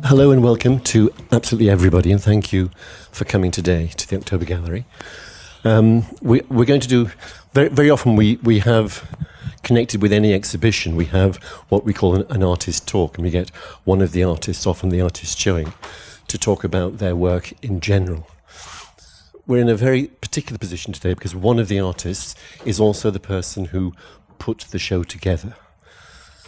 Hello and welcome to absolutely everybody, and thank you for coming today to the October Gallery. We're going to do, very often we have connected with any exhibition, we have what we call an artist talk, and we get one of the artists, often the artist showing, to talk about their work in general. We're in a very particular position today because one of the artists is also the person who put the show together.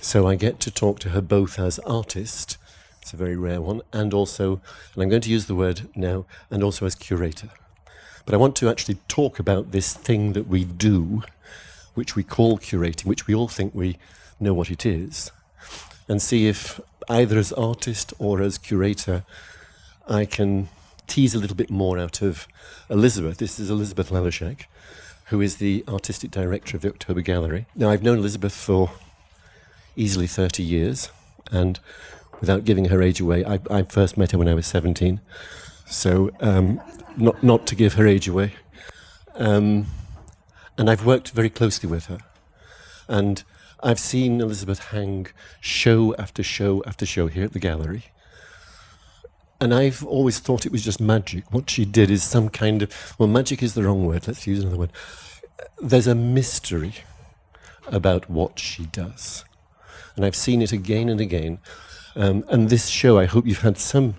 So I get to talk to her both as artist, it's a very rare one, and also, and I'm going to use the word now, and also as curator. But I want to actually talk about this thing that we do, which we call curating, which we all think we know what it is, and see if either as artist or as curator, I can tease a little bit more out of Elisabeth. This is Elisabeth Lalouschek, who is the artistic director of the October Gallery. Now, I've known Elisabeth for easily 30 years, and without giving her age away, I first met her when I was 17, so not to give her age away. And I've worked very closely with her. And I've seen Elisabeth hang show after show after show here at the gallery. And I've always thought it was just magic. What she did is some kind of, well, magic is the wrong word, let's use another word. There's a mystery about what she does. And I've seen it again and again. And this show, I hope you've had some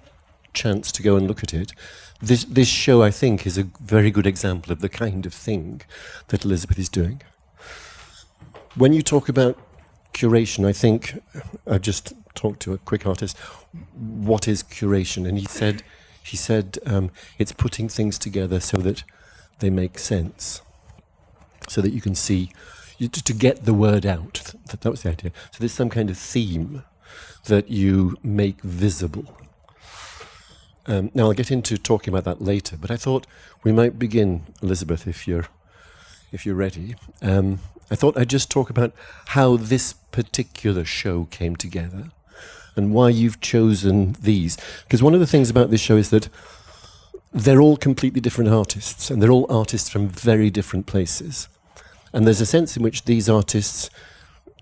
chance to go and look at it. This show, I think, is a very good example of the kind of thing that Elisabeth is doing. When you talk about curation, I think, I've just talked to a quick artist, what is curation? And he said it's putting things together so that they make sense, so that you can see, to get the word out. That was the idea. So there's some kind of theme that you make visible. Now I'll get into talking about that later, but I thought we might begin, Elisabeth, if you're ready. I thought I'd just talk about how this particular show came together and why you've chosen these. Because one of the things about this show is that they're all completely different artists, and they're all artists from very different places. And there's a sense in which these artists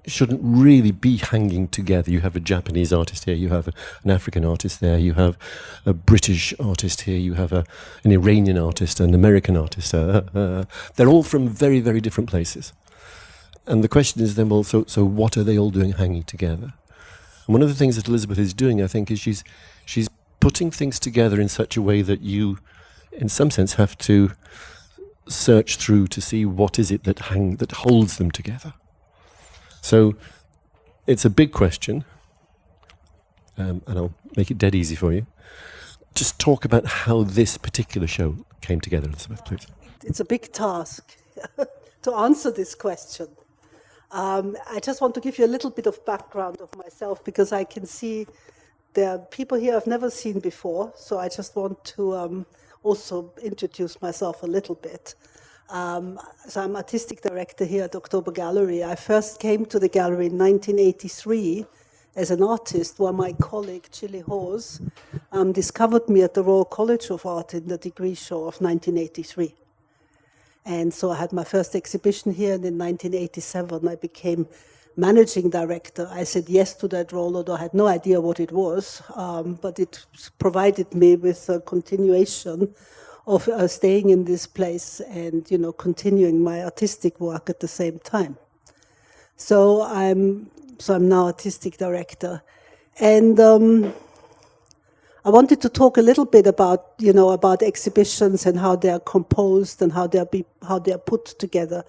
shouldn't really be hanging together. You have a Japanese artist here, you have an African artist there, you have a British artist here, you have an Iranian artist, an American artist. They're all from very, very different places. And the question is then, well, so what are they all doing hanging together? And one of the things that Elisabeth is doing, I think, is she's putting things together in such a way that you, in some sense, have to search through to see what is it that holds them together. So it's a big question, and I'll make it dead easy for you. Just talk about how this particular show came together, Elisabeth, please. It's a big task to answer this question. I just want to give you a little bit of background of myself, because I can see there are people here I've never seen before, so I just want to also introduce myself a little bit. So I'm artistic director here at October Gallery. I first came to the gallery in 1983 as an artist, where my colleague Chili Hawes discovered me at the Royal College of Art in the degree show of 1983. And so I had my first exhibition here, and in 1987 I became managing director. I said yes to that role, although I had no idea what it was, but it provided me with a continuation of staying in this place and, continuing my artistic work at the same time. So I'm now artistic director, and I wanted to talk a little bit about exhibitions and how they are composed and how they are put together.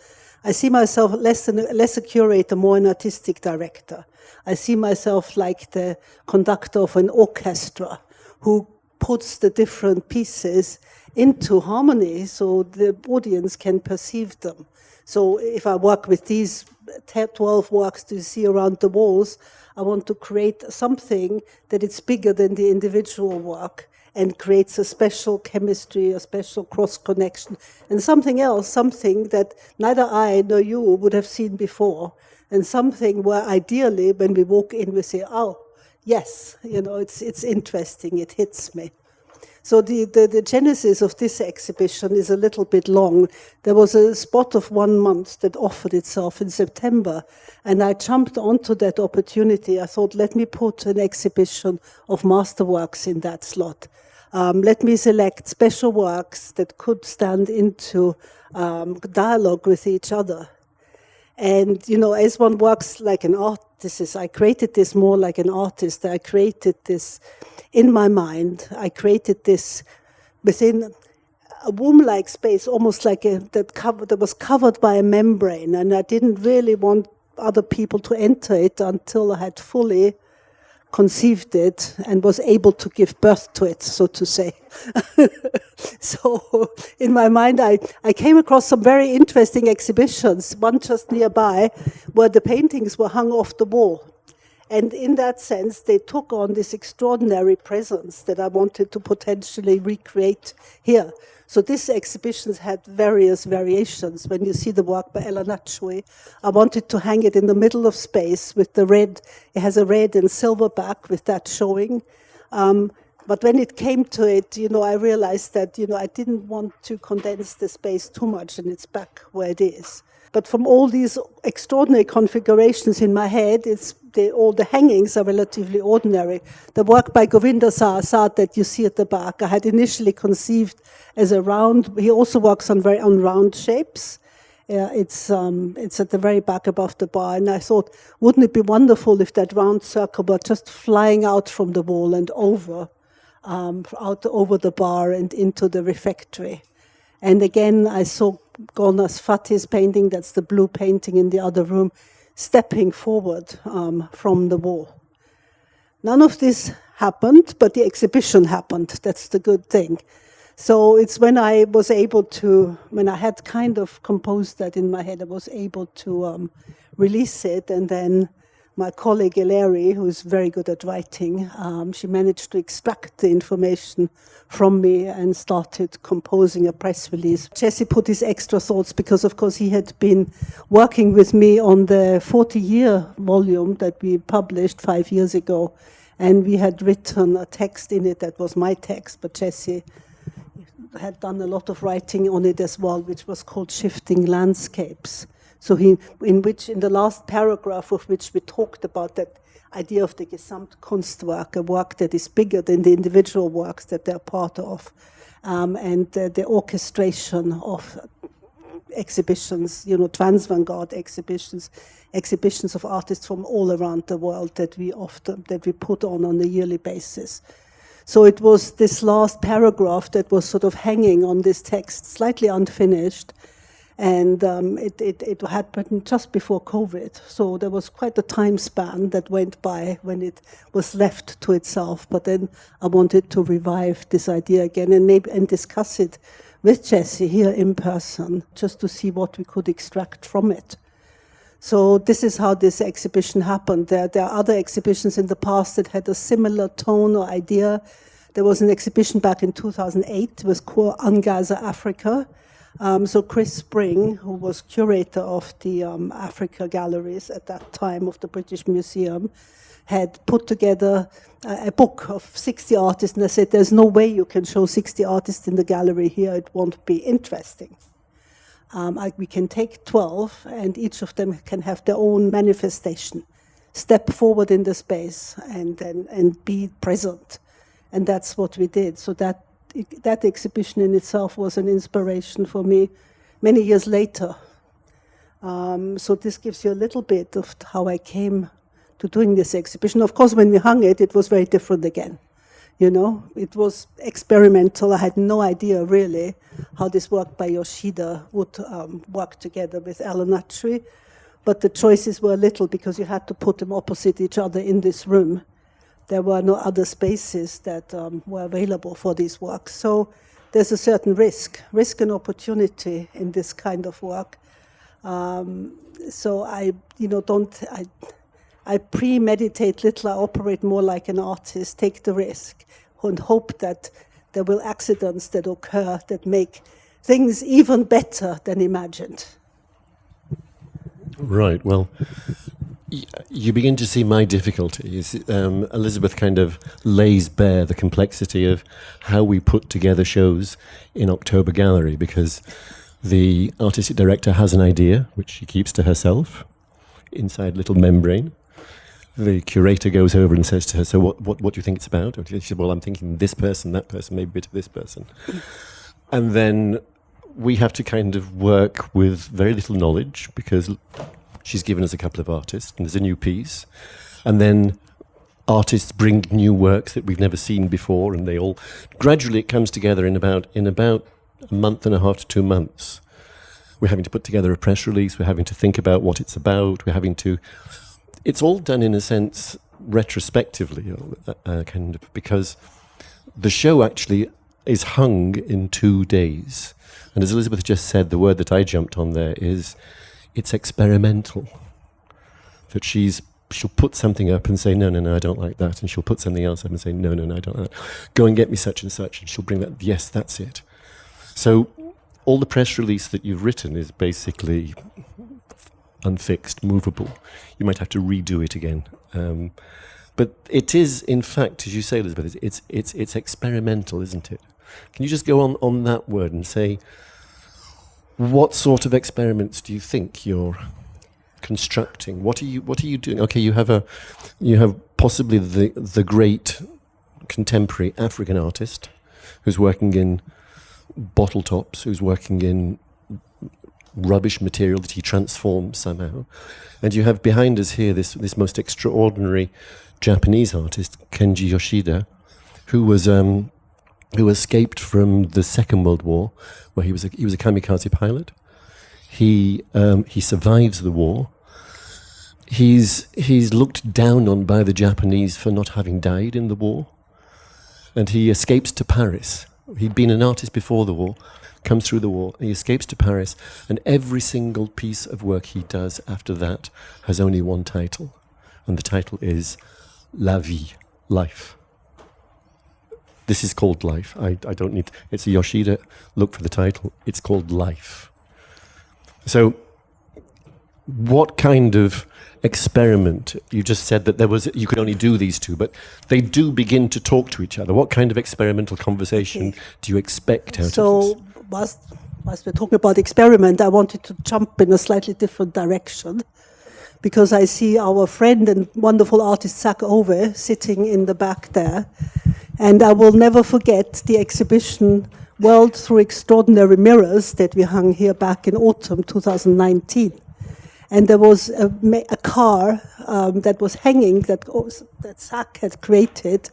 I see myself less a curator, more an artistic director. I see myself like the conductor of an orchestra who puts the different pieces into harmony so the audience can perceive them. So if I work with these 12 works to see around the walls, I want to create something that is bigger than the individual work and creates a special chemistry, a special cross-connection, and something else, something that neither I nor you would have seen before, and something where ideally when we walk in we say, oh, yes, it's interesting, it hits me. So the genesis of this exhibition is a little bit long. There was a spot of 1 month that offered itself in September, and I jumped onto that opportunity. I thought, let me put an exhibition of masterworks in that slot. Let me select special works that could stand into dialogue with each other. And, as one works like an artist, I created this more like an artist. I created this in my mind. I created this within a womb-like space, almost like that was covered by a membrane. And I didn't really want other people to enter it until I had fully conceived it and was able to give birth to it, so to say. So in my mind, I came across some very interesting exhibitions, one just nearby, where the paintings were hung off the wall. And in that sense, they took on this extraordinary presence that I wanted to potentially recreate here. So this exhibition had various variations. When you see the work by Lalouschek, I wanted to hang it in the middle of space with the red. It has a red and silver back with that showing. But when it came to it, I realized that, I didn't want to condense the space too much, and it's back where it is. But from all these extraordinary configurations in my head, all the hangings are relatively ordinary. The work by Govinda Sarasat that you see at the back, I had initially conceived as a round. He also works on round shapes. It's at the very back above the bar, and I thought, wouldn't it be wonderful if that round circle were just flying out from the wall and out over the bar and into the refectory. And again, I saw Gornas Fatih's painting, that's the blue painting in the other room, stepping forward from the wall. None of this happened, but the exhibition happened. That's the good thing. So it's when I had kind of composed that in my head, I was able to release it, and then my colleague Ellery, who's very good at writing, she managed to extract the information from me and started composing a press release. Jesse put his extra thoughts because, of course, he had been working with me on the 40-year volume that we published 5 years ago, and we had written a text in it that was my text, but Jesse had done a lot of writing on it as well, which was called Shifting Landscapes. So in the last paragraph of which we talked about that idea of the Gesamtkunstwerk, a work that is bigger than the individual works that they're part of, and the orchestration of exhibitions, trans-vanguard exhibitions of artists from all around the world that we put on a yearly basis. So it was this last paragraph that was sort of hanging on this text, slightly unfinished. And it happened just before COVID. So there was quite a time span that went by when it was left to itself. But then I wanted to revive this idea again and discuss it with Jesse here in person, just to see what we could extract from it. So this is how this exhibition happened. There are other exhibitions in the past that had a similar tone or idea. There was an exhibition back in 2008. It was called Angaza Africa. So Chris Spring, who was curator of the Africa galleries at that time of the British Museum, had put together a book of 60 artists, and I said, there's no way you can show 60 artists in the gallery here, it won't be interesting. We can take 12, and each of them can have their own manifestation, step forward in the space and be present. And that's what we did. So that exhibition in itself was an inspiration for me many years later. So this gives you a little bit of how I came to doing this exhibition. Of course, when we hung it, it was very different again. It was experimental. I had no idea really how this work by Yoshida would work together with Lalouschek. But the choices were little because you had to put them opposite each other in this room. There were no other spaces that were available for these works. So there's a certain risk and opportunity in this kind of work. So I premeditate little, I operate more like an artist, take the risk, and hope that there will accidents that occur that make things even better than imagined. Right, well, You begin to see my difficulty. Elisabeth kind of lays bare the complexity of how we put together shows in October Gallery, because the artistic director has an idea, which she keeps to herself, inside a little membrane. The curator goes over and says to her, "So what do you think it's about?" And she said, "Well, I'm thinking this person, that person, maybe a bit of this person." And then we have to kind of work with very little knowledge, because she's given us a couple of artists, and there's a new piece. And then artists bring new works that we've never seen before, and they all gradually it comes together in about a month and a half to 2 months. We're having to put together a press release. We're having to think about what it's about. We're having to. It's all done in a sense retrospectively, kind of, because the show actually is hung in 2 days. And as Elisabeth just said, the word that I jumped on there is it's experimental. That she'll put something up and say, no, I don't like that. And she'll put something else up and say, no, I don't like that. Go and get me such and such. And she'll bring that, yes, that's it. So all the press release that you've written is basically unfixed, movable. You might have to redo it again. But it is, in fact, as you say, Elisabeth, it's experimental, isn't it? Can you just go on that word and say, what sort of experiments do you think you're constructing? What are you doing? Okay, you have possibly the great contemporary African artist who's working in bottle tops, who's working in rubbish material that he transforms somehow. And you have behind us here this most extraordinary Japanese artist, Kenji Yoshida, who escaped from the Second World War, where he was a kamikaze pilot. He survives the war. He's looked down on by the Japanese for not having died in the war, and he escapes to Paris. He'd been an artist before the war, comes through the war, he escapes to Paris, and every single piece of work he does after that has only one title, and the title is La Vie, life. This is called Life. I don't need... It's a Yoshida. Look for the title. It's called Life. So what kind of experiment... You just said that you could only do these two, but they do begin to talk to each other. What kind of experimental conversation do you expect out of this? So whilst we're talking about experiment, I wanted to jump in a slightly different direction, because I see our friend and wonderful artist Zach Ove sitting in the back there. And I will never forget the exhibition World Through Extraordinary Mirrors that we hung here back in autumn 2019. And there was a car that was hanging, that Zach had created,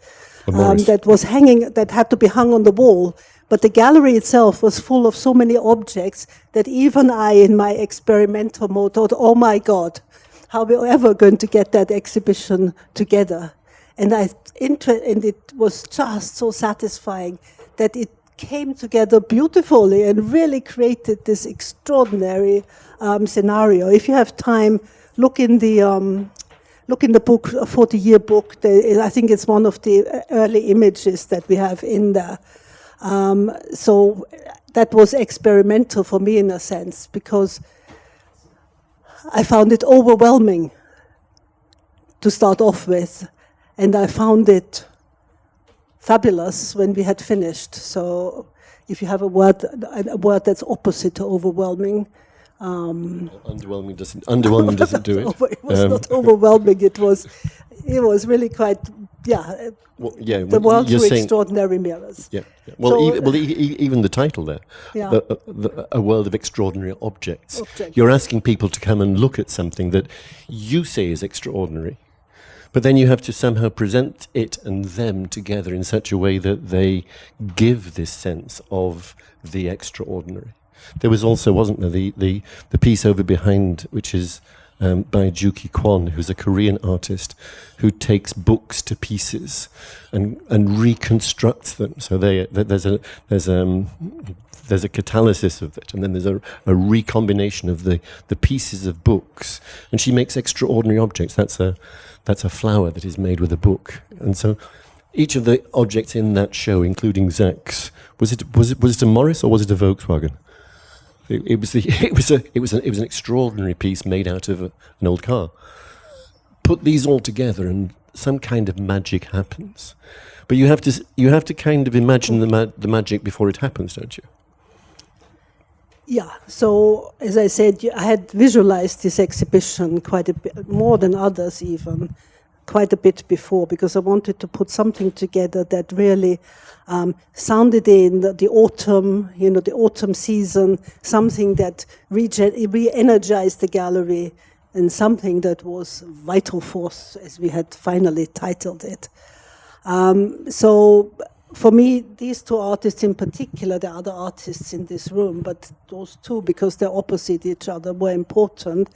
that had to be hung on the wall. But the gallery itself was full of so many objects that even I, in my experimental mode, thought, oh my God, how are we ever going to get that exhibition together? And it was just so satisfying that it came together beautifully and really created this extraordinary scenario. If you have time, look in the book, a 40-year book. I think it's one of the early images that we have in there. So that was experimental for me in a sense, because I found it overwhelming to start off with. And I found it fabulous when we had finished. So if you have a word that's opposite to overwhelming. Underwhelming doesn't do it. It was not overwhelming. It was really quite, the World Through Extraordinary Mirrors. Yeah. Well, so, even the title there, a world of extraordinary objects. You're asking people to come and look at something that you say is extraordinary. But then you have to somehow present it and them together in such a way that they give this sense of the extraordinary. There was also, wasn't there, the piece over behind, which is by Juki Kwon, who's a Korean artist who takes books to pieces and reconstructs them. So there's a catalysis of it, and then there's a recombination of the pieces of books, and she makes extraordinary objects. That's a flower that is made with a book. And so each of the objects in that show, including Zach's, was it a Morris or was it a Volkswagen? It was an extraordinary piece made out of an old car. put these all together and some kind of magic happens. But you have to kind of imagine the magic before it happens, don't you? Yeah, so as I said, I had visualized this exhibition quite a bit, more than others even, quite a bit before, because I wanted to put something together that really sounded in the autumn, the autumn season, something that re-energized the gallery, and something that was vital force, as we had finally titled it. So for me, these two artists in particular, there are other artists in this room, but those two, because they're opposite each other, were important.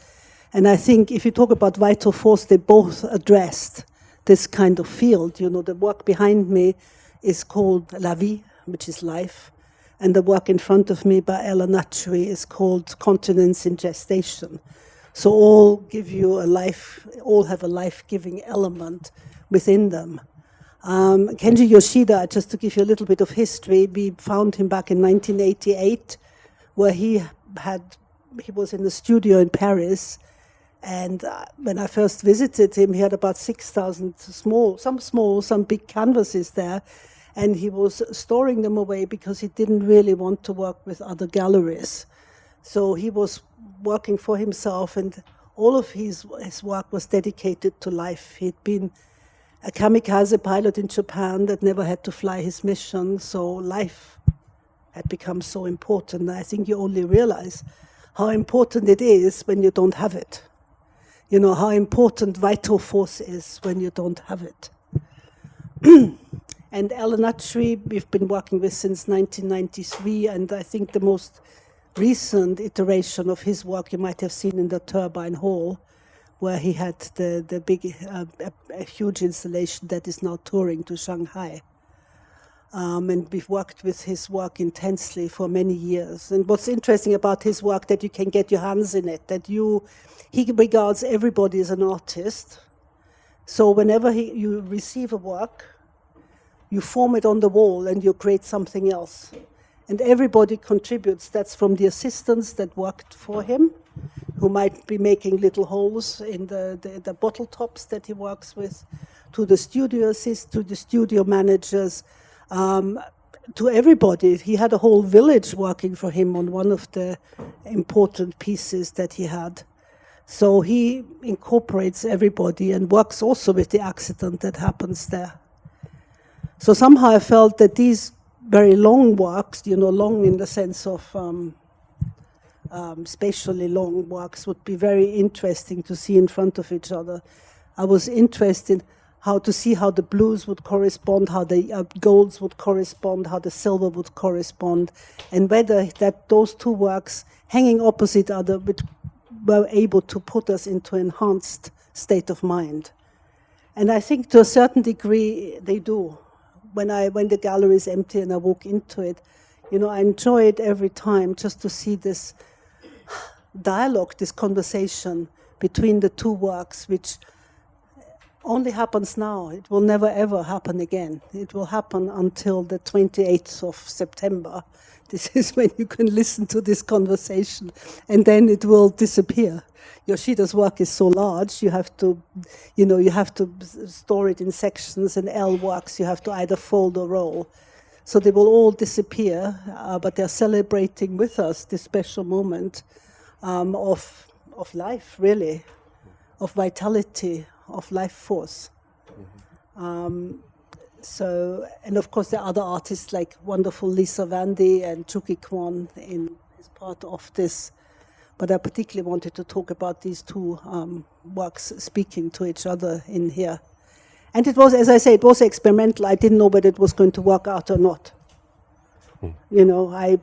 And I think if you talk about vital force, they both addressed this kind of field. The work behind me is called La Vie, which is life. And the work in front of me by Ella Natchery is called Continents in Gestation. So all give you a life, all have a life-giving element within them. Kenji Yoshida, just to give you a little bit of history, we found him back in 1988, where he was in the studio in Paris. And when I first visited him, he had about 6,000 some big canvases there. And he was storing them away because he didn't really want to work with other galleries. So he was working for himself, and all of his work was dedicated to life. He'd been a kamikaze pilot in Japan that never had to fly his mission, so life had become so important. I think you only realize how important it is when you don't have it. How important vital force is when you don't have it. And Ella Natchery, we've been working with since 1993, and I think the most recent iteration of his work you might have seen in the Turbine Hall, where he had the big, a huge installation that is now touring to Shanghai. And we've worked with his work intensely for many years. And what's interesting about his work, that you can get your hands in it, that he regards everybody as an artist. So whenever you receive a work, you form it on the wall and you create something else. And everybody contributes. That's from the assistants that worked for him, who might be making little holes in the bottle tops that he works with, to the studio assistants, to the studio managers, to everybody. He had a whole village working for him on one of the important pieces that he had. So he incorporates everybody and works also with the accident that happens there. So somehow I felt that these very long works, long in the sense of spatially long works, would be very interesting to see in front of each other. I was interested to see how the blues would correspond, how the golds would correspond, how the silver would correspond, and whether those two works hanging opposite other were able to put us into an enhanced state of mind. And I think to a certain degree they do. When the gallery is empty and I walk into it, I enjoy it every time, just to see this dialogue, this conversation between the two works, which only happens now. It will never ever happen again. It will happen until the 28th of September. This is when you can listen to this conversation, and then it will disappear. Yoshida's work is so large, you have to store it in sections, and L works, you have to either fold or roll. So they will all disappear, but they're celebrating with us this special moment of life, really, of vitality, of life force. And of course there are other artists like wonderful Lisa Vandy and Chuki Kwon as part of this. But I particularly wanted to talk about these two works speaking to each other in here. And it was, as I say, it was experimental. I didn't know whether it was going to work out or not. I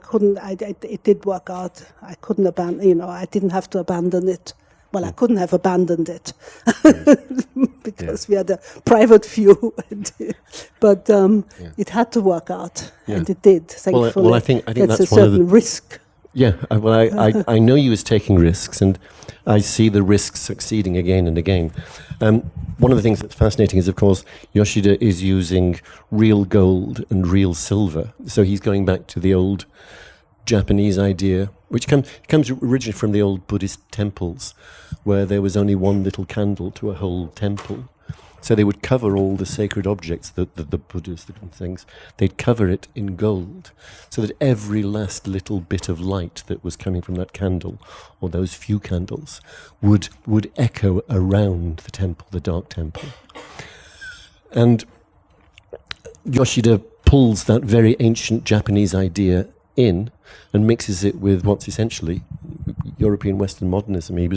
couldn't, it did work out. I couldn't abandon, I didn't have to abandon it. Well, I couldn't have abandoned it because we had a private view, but it had to work out, and it did, thankfully. Well, I think that's a certain risk. Yeah, I know you was taking risks, and I see the risks succeeding again and again. One of the things that's fascinating is, of course, Yoshida is using real gold and real silver. So he's going back to the old Japanese idea which comes originally from the old Buddhist temples, where there was only one little candle to a whole temple. So they would cover all the sacred objects, the Buddhas, the different things, they'd cover it in gold, so that every last little bit of light that was coming from that candle, or those few candles, would echo around the temple, the dark temple. And Yoshida pulls that very ancient Japanese idea in and mixes it with what's essentially European Western modernism. He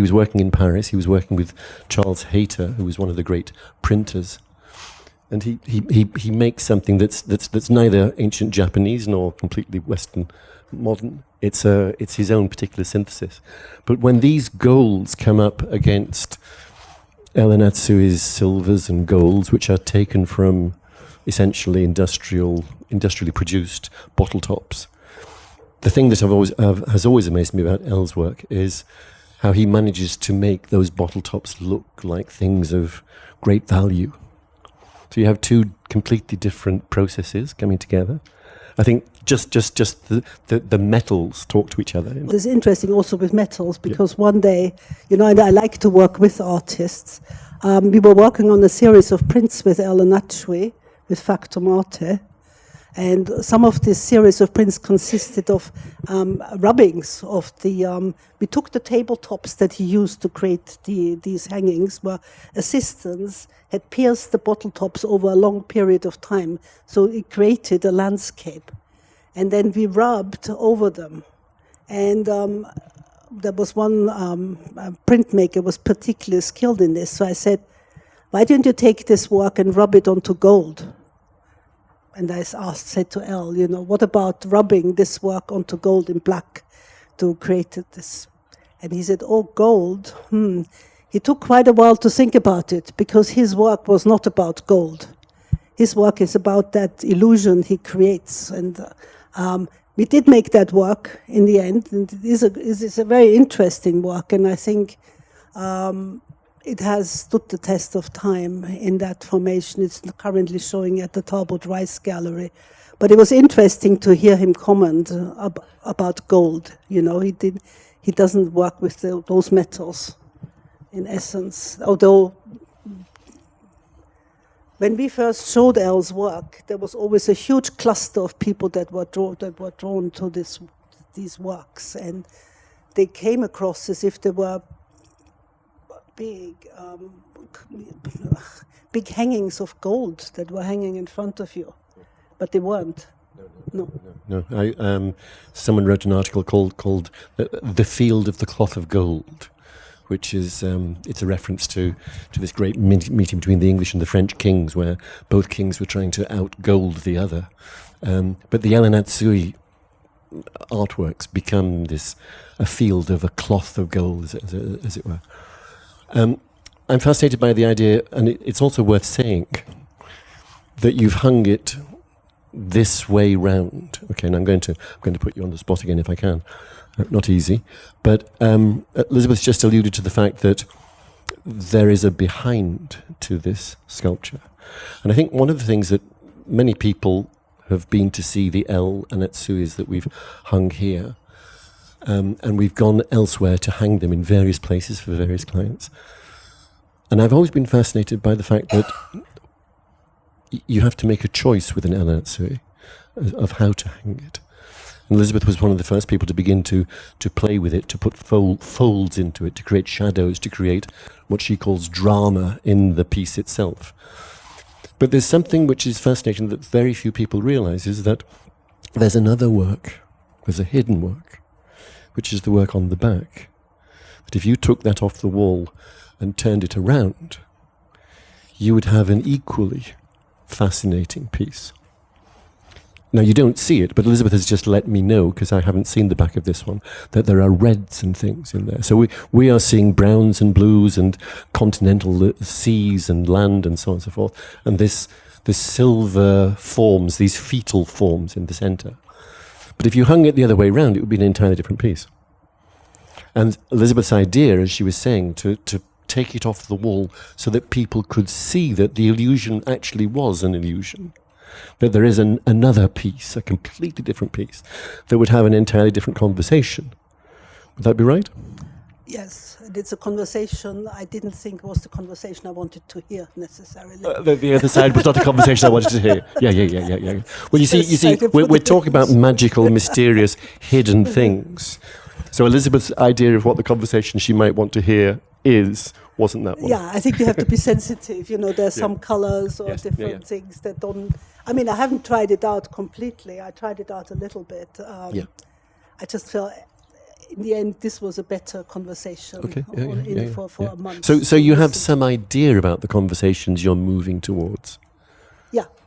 was working in Paris. He was working with Charles Hayter, who was one of the great printers, and he makes something that's neither ancient Japanese nor completely Western modern. It's his own particular synthesis. But when these golds come up against Ellen Atsui's silvers and golds, which are taken from essentially industrially produced bottle tops, the thing that has always amazed me about Elle's work is how he manages to make those bottle tops look like things of great value. So you have two completely different processes coming together. I think just the metals talk to each other. It's interesting also with metals, because one day, and I like to work with artists. We were working on a series of prints with Ellen Atsui, with Factum Arte. And some of this series of prints consisted of rubbings of the. We took the tabletops that he used to create these hangings, where assistants had pierced the bottle tops over a long period of time, so it created a landscape. And then we rubbed over them, and there was one printmaker was particularly skilled in this. So I said, "Why don't you take this work and rub it onto gold?" And I said to Elle, what about rubbing this work onto gold in black to create this? And he said, oh, gold. He took quite a while to think about it, because his work was not about gold. His work is about that illusion he creates. And we did make that work in the end. And it is a very interesting work. And I think it has stood the test of time in that formation. It's currently showing at the Talbot Rice Gallery. But it was interesting to hear him comment about gold. He doesn't work with those metals, in essence. Although, when we first showed Elle's work, there was always a huge cluster of people that were drawn to these works. And they came across as if they were big hangings of gold that were hanging in front of you, but they weren't. No. Someone wrote an article called "The Field of the Cloth of Gold," which is it's a reference to this great meeting between the English and the French kings, where both kings were trying to out-gold the other. But the Ellen Atsui artworks become a field of a cloth of gold, as it were. I'm fascinated by the idea, and it's also worth saying, that you've hung it this way round. Okay, and I'm going to put you on the spot again if I can. Not easy, but Elisabeth just alluded to the fact that there is a behind to this sculpture, and I think one of the things that many people have been to see the Elle and Atsuis that we've hung here. And we've gone elsewhere to hang them in various places for various clients. And I've always been fascinated by the fact that you have to make a choice with an Ellen Atsui of how to hang it. And Elisabeth was one of the first people to begin to play with it, to put folds into it, to create shadows, to create what she calls drama in the piece itself. But there's something which is fascinating that very few people realize, is that there's another work, there's a hidden work, which is the work on the back. That if you took that off the wall and turned it around, you would have an equally fascinating piece. Now, you don't see it, but Elisabeth has just let me know, because I haven't seen the back of this one, that there are reds and things in there. So we are seeing browns and blues and continental seas and land and so on and so forth. And this silver forms, these fetal forms in the center. But if you hung it the other way around, it would be an entirely different piece. And Elisabeth's idea, as she was saying, to take it off the wall so that people could see that the illusion actually was an illusion, that there is another piece, a completely different piece, that would have an entirely different conversation. Would that be right? Yes, and it's a conversation I didn't think was the conversation I wanted to hear necessarily. The other side was not the conversation I wanted to hear. Yeah. Well, you see, we're talking about magical, mysterious, hidden things. So Elisabeth's idea of what the conversation she might want to hear wasn't that one? Yeah, I think you have to be sensitive. There's some colors or different things that don't. I mean, I haven't tried it out completely. I tried it out a little bit. I just felt, in the end, this was a better conversation for a month. So you have some idea about the conversations you're moving towards?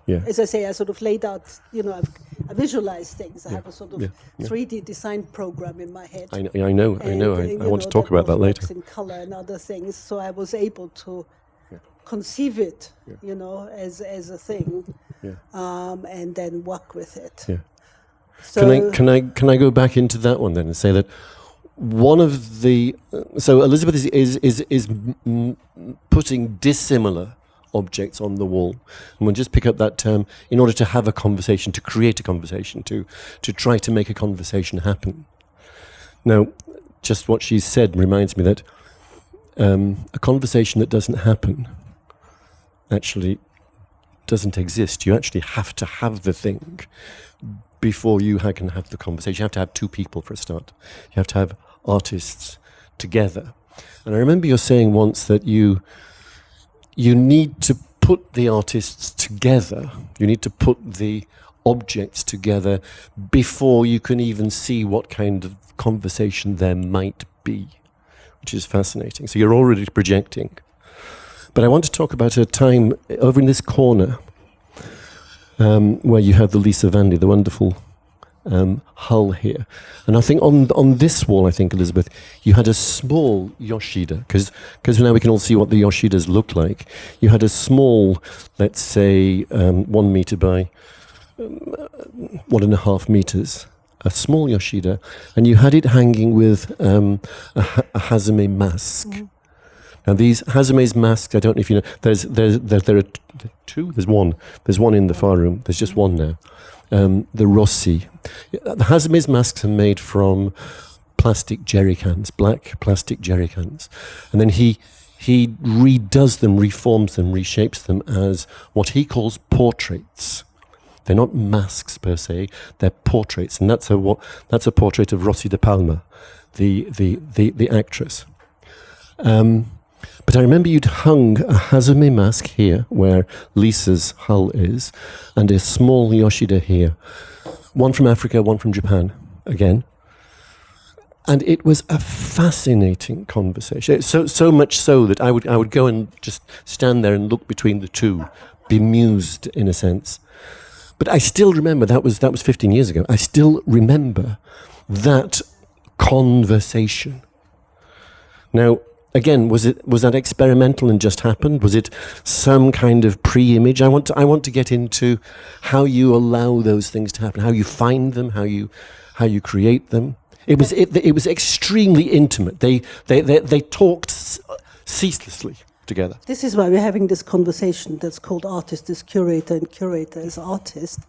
Yeah. As I say, I sort of laid out, I visualize things. I have a sort of 3D design program in my head. I know. I want to talk about that later. In color and other things, so I was able to conceive it, as a thing, and then work with it. Yeah. So Can I go back into that one then and say that one of the Elisabeth is putting dissimilar objects on the wall, and we'll just pick up that term in order to have a conversation, to create a conversation, to try to make a conversation happen. Now, just what she said reminds me that a conversation that doesn't happen actually doesn't exist. You actually have to have the thing before you can have the conversation. You have to have two people for a start. You have to have artists together. And I remember you saying once that you need to put the artists together. You need to put the objects together before you can even see what kind of conversation there might be, which is fascinating. So you're already projecting. But I want to talk about a time over in this corner where you have the Lisa Vandy, the wonderful hull here. And I think on this wall, I think, Elisabeth, you had a small Yoshida, because now we can all see what the Yoshidas look like. You had a small, let's say, 1 meter by 1.5 meters, a small Yoshida, and you had it hanging with a Hazame mask. Mm. Now these Hazame's masks, I don't know if you know, there are two, there's one in the far room, there's just one now. The Rossi. The Hazame's masks are made from plastic jerry cans, black plastic jerry cans. And then he redoes them, reforms them, reshapes them as what he calls portraits. They're not masks per se, they're portraits. And that's a portrait of Rossi de Palma, the actress. But I remember you'd hung a Hazame mask here, where Lisa's hull is, and a small Yoshida here. One from Africa, one from Japan, again. And it was a fascinating conversation. So much so that I would go and just stand there and look between the two, bemused in a sense. But I still remember, that was 15 years ago, I still remember that conversation. Now, again, was that experimental and just happened? Was it some kind of pre-image? I want to get into how you allow those things to happen, how you find them, how you create them. It was extremely intimate. They talked ceaselessly together. This is why we're having this conversation that's called Artist is Curator and Curator is Artist.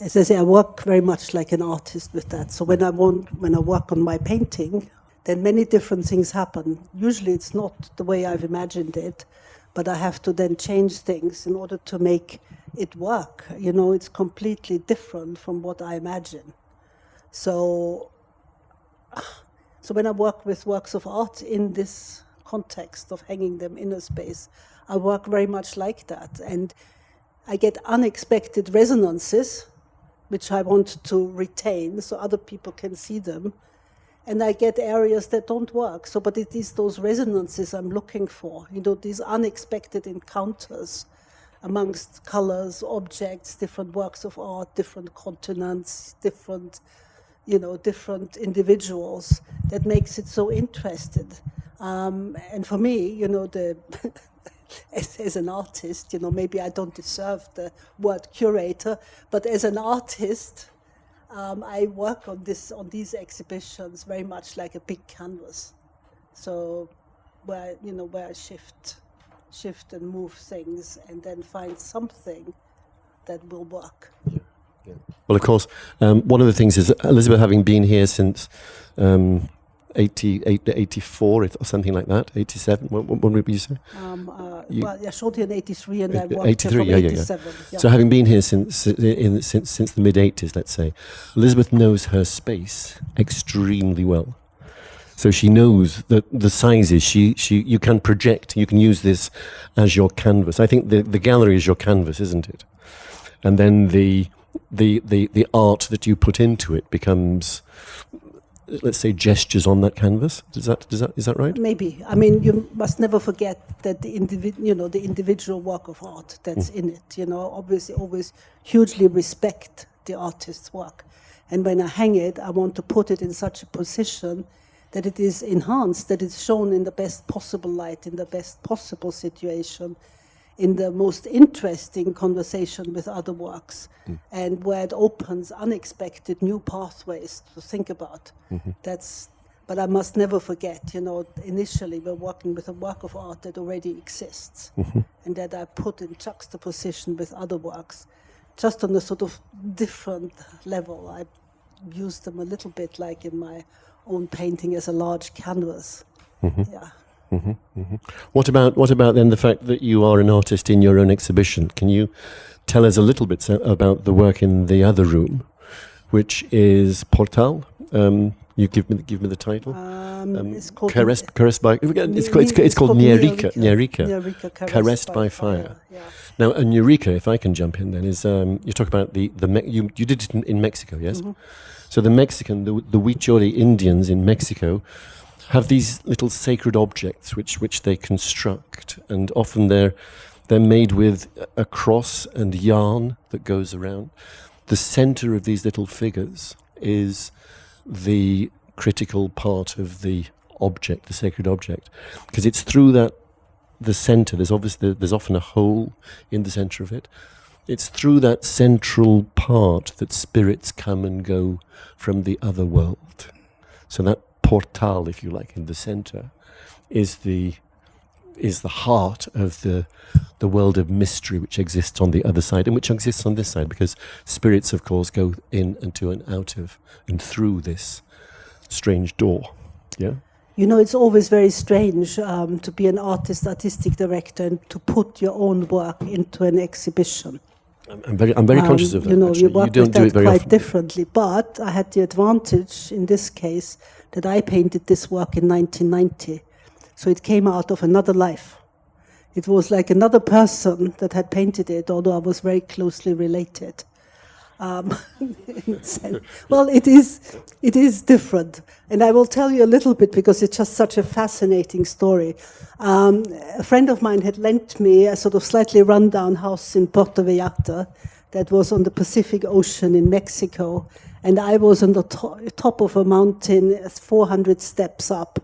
As I say, I work very much like an artist with that. So when I work on my painting, then many different things happen. Usually it's not the way I've imagined it, but I have to then change things in order to make it work. It's completely different from what I imagine. So when I work with works of art in this context of hanging them in a space, I work very much like that. And I get unexpected resonances, which I want to retain so other people can see them. And I get areas that don't work. But it is those resonances I'm looking for, these unexpected encounters amongst colors, objects, different works of art, different continents, different individuals that makes it so interesting. And for me, as an artist, maybe I don't deserve the word curator, but as an artist, I work on these exhibitions very much like a big canvas. So where I shift and move things and then find something that will work. Well, of course, one of the things is Elisabeth, having been here since 84 or something like that, 87. What would you say? Well, I showed here in 83, and I worked here 83, from 87. Yeah. So having been here since the mid 80s, let's say, Elisabeth knows her space extremely well. So she knows that the sizes you can project. You can use this as your canvas. I think the gallery is your canvas, isn't it? And then the art that you put into it becomes, let's say, gestures on that canvas. Is that right? Maybe. I mean, you must never forget that the individual work of art that's in it. Obviously, always hugely respect the artist's work, and when I hang it, I want to put it in such a position that it is enhanced, that it's shown in the best possible light, in the best possible situation, in the most interesting conversation with other works, and where it opens unexpected new pathways to think about. But I must never forget, initially we're working with a work of art that already exists, and that I put in juxtaposition with other works, just on a sort of different level. I use them a little bit like in my own painting as a large canvas. Yeah. What about then the fact that you are an artist in your own exhibition? Can you tell us a little bit about the work in the other room, which is Portal? You give me the title. It's called Caressed by. It's called Nierika. Caressed by fire. Yeah. Now, a Nierika, if I can jump in, then is you talk about you did it in Mexico, yes? So the Huicholi Indians in Mexico have these little sacred objects which they construct, and often they're made with a cross and yarn that goes around. The center of these little figures is the critical part of the object, the sacred object, because it's through the center. There's often a hole in the center of it. It's through that central part that spirits come and go from the other world. So that portal, if you like, in the center, is the heart of the world of mystery which exists on the other side and which exists on this side, because spirits, of course, go in and to and out of and through this strange door. Yeah. It's always very strange to be an artistic director and to put your own work into an exhibition. I'm very conscious of that. You work don't with do that it very quite often. differently. But I had the advantage in this case that I painted this work in 1990. So it came out of another life. It was like another person that had painted it, although I was very closely related. Well, it is different. And I will tell you a little bit because it's just such a fascinating story. A friend of mine had lent me a sort of slightly rundown house in Puerto Vallarta that was on the Pacific Ocean in Mexico. And I was on the top of a mountain, 400 steps up.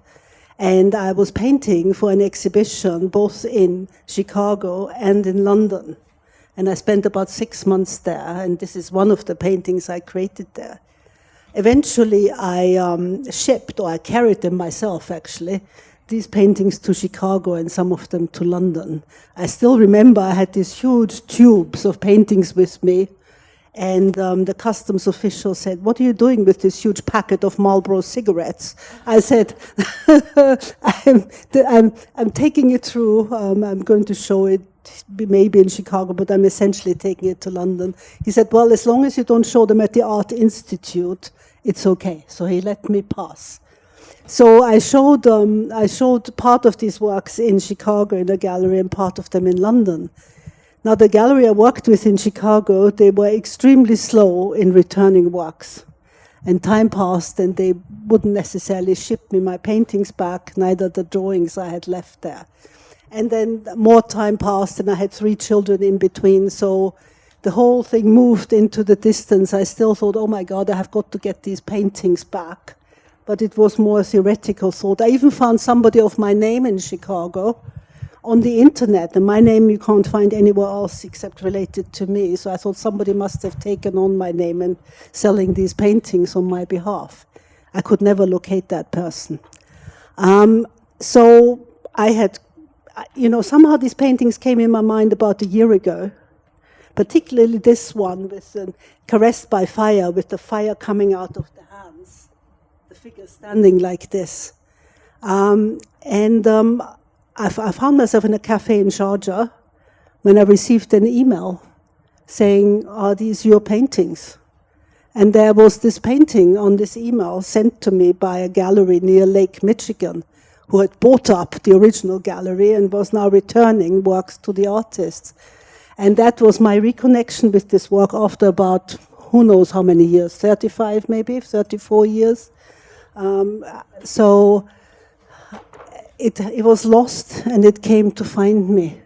And I was painting for an exhibition both in Chicago and in London. And I spent about 6 months there, and this is one of the paintings I created there. Eventually, I shipped, or I carried them myself, actually, these paintings to Chicago and some of them to London. I still remember I had these huge tubes of paintings with me, and the customs official said, "What are you doing with this huge packet of Marlboro cigarettes?" I said, I'm taking it through. I'm going to show it maybe in Chicago, but I'm essentially taking it to London. He said, "Well, as long as you don't show them at the Art Institute, it's okay." So he let me pass. So I showed part of these works in Chicago in a gallery and part of them in London. Now, the gallery I worked with in Chicago, they were extremely slow in returning works. And time passed, and they wouldn't necessarily ship me my paintings back, neither the drawings I had left there. And then more time passed, and I had 3 children in between, so the whole thing moved into the distance. I still thought, oh my God, I have got to get these paintings back. But it was more a theoretical thought. I even found somebody of my name in Chicago on the internet, and my name you can't find anywhere else except related to me. So I thought somebody must have taken on my name and selling these paintings on my behalf. I could never locate that person. So I had, somehow these paintings came in my mind about a year ago. particularly this one with caressed by fire, with the fire coming out of the hands, the figure standing like this. I found myself in a cafe in Sharjah when I received an email saying, "Are these your paintings?" And there was this painting on this email sent to me by a gallery near Lake Michigan, who had bought up the original gallery and was now returning works to the artists. And that was my reconnection with this work after about, who knows how many years, 35 maybe, 34 years. So it was lost and it came to find me,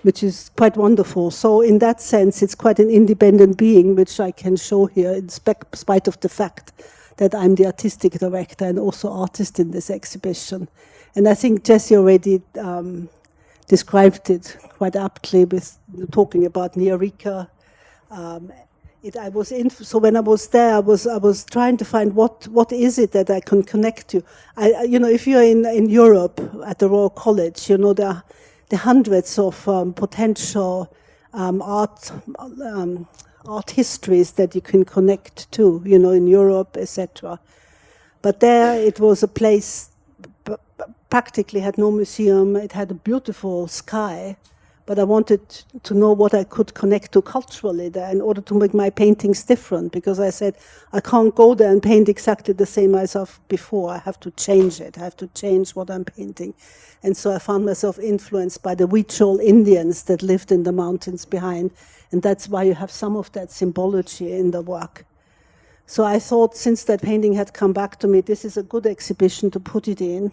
which is quite wonderful. So in that sense, it's quite an independent being, which I can show here in spite of the fact that I'm the artistic director and also artist in this exhibition. And I think Jessie already described it quite aptly with talking about Niarika. So when I was there, I was trying to find what is it that I can connect to. If you're in Europe at the Royal College, there are hundreds of potential art histories that you can connect to, in Europe, etc. But there it was a place practically had no museum. It had a beautiful sky, but I wanted to know what I could connect to culturally there in order to make my paintings different, because I said, I can't go there and paint exactly the same as of before. I have to change it. I have to change what I'm painting. And so I found myself influenced by the Huichol Indians that lived in the mountains behind. And that's why you have some of that symbology in the work. So I thought, since that painting had come back to me, this is a good exhibition to put it in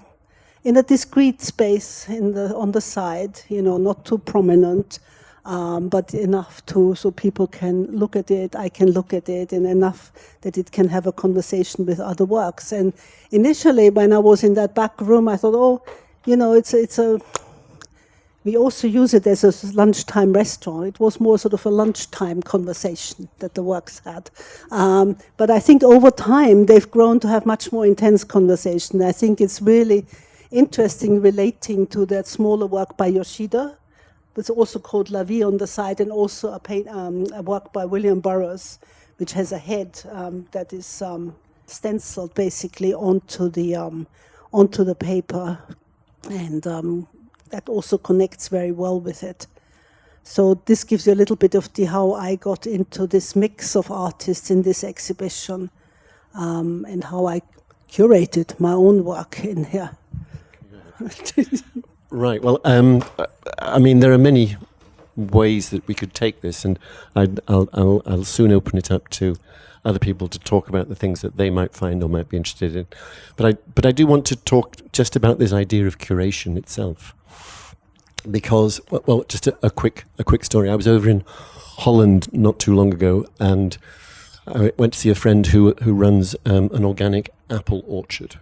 a discrete space on the side, not too prominent, but enough so people can look at it, I can look at it, and enough that it can have a conversation with other works. And initially, when I was in that back room, I thought, we also use it as a lunchtime restaurant. It was more sort of a lunchtime conversation that the works had. But I think over time, they've grown to have much more intense conversation. I think it's really interesting relating to that smaller work by Yoshida. It's also called La Vie on the side, and also a work by William Burroughs, which has a head that is stenciled basically onto the paper, and that also connects very well with it. So this gives you a little bit of how I got into this mix of artists in this exhibition, and how I curated my own work in here. Right. Well, there are many ways that we could take this, and I'll soon open it up to other people to talk about the things that they might find or might be interested in. But I do want to talk just about this idea of curation itself, because just a quick story. I was over in Holland not too long ago, and I went to see a friend who runs an organic apple orchard.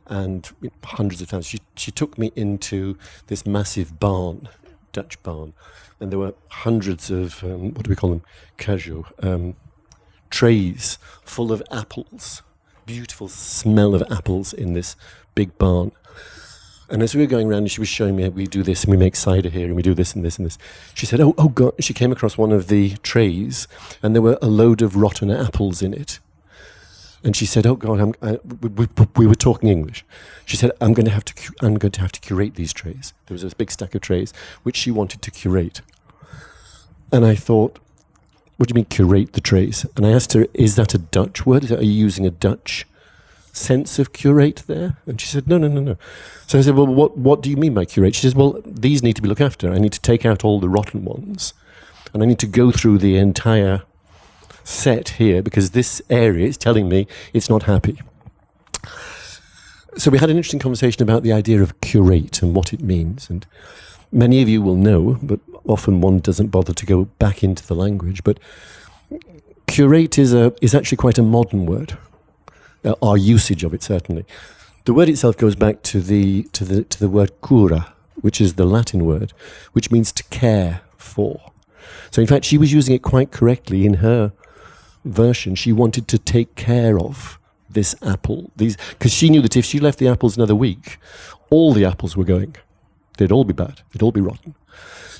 And hundreds of times she took me into this massive barn, Dutch barn, and there were hundreds of what do we call them, cajou, trays full of apples, beautiful smell of apples in this big barn. And as we were going around, she was showing me, we do this and we make cider here and we do this and this and this. She said, oh God, she came across one of the trays and there were a load of rotten apples in it. And she said, "Oh God, we were talking English." She said, "I'm going to have to curate these trays." There was a big stack of trays which she wanted to curate. And I thought, "What do you mean curate the trays?" And I asked her, "Is that a Dutch word? Are you using a Dutch sense of curate there?" And she said, "No." So I said, "Well, what do you mean by curate?" She says, "Well, these need to be looked after. I need to take out all the rotten ones, and I need to go through the entire set here because this area is telling me it's not happy." So we had an interesting conversation about the idea of curate and what it means. And many of you will know, but often one doesn't bother to go back into the language. But curate is actually quite a modern word. Our usage of it, certainly. The word itself goes back to the word cura, which is the Latin word, which means to care for. So in fact, she was using it quite correctly in her version. She wanted to take care of this apple, because she knew that if she left the apples another week, all the apples were going. They'd all be bad. They'd all be rotten.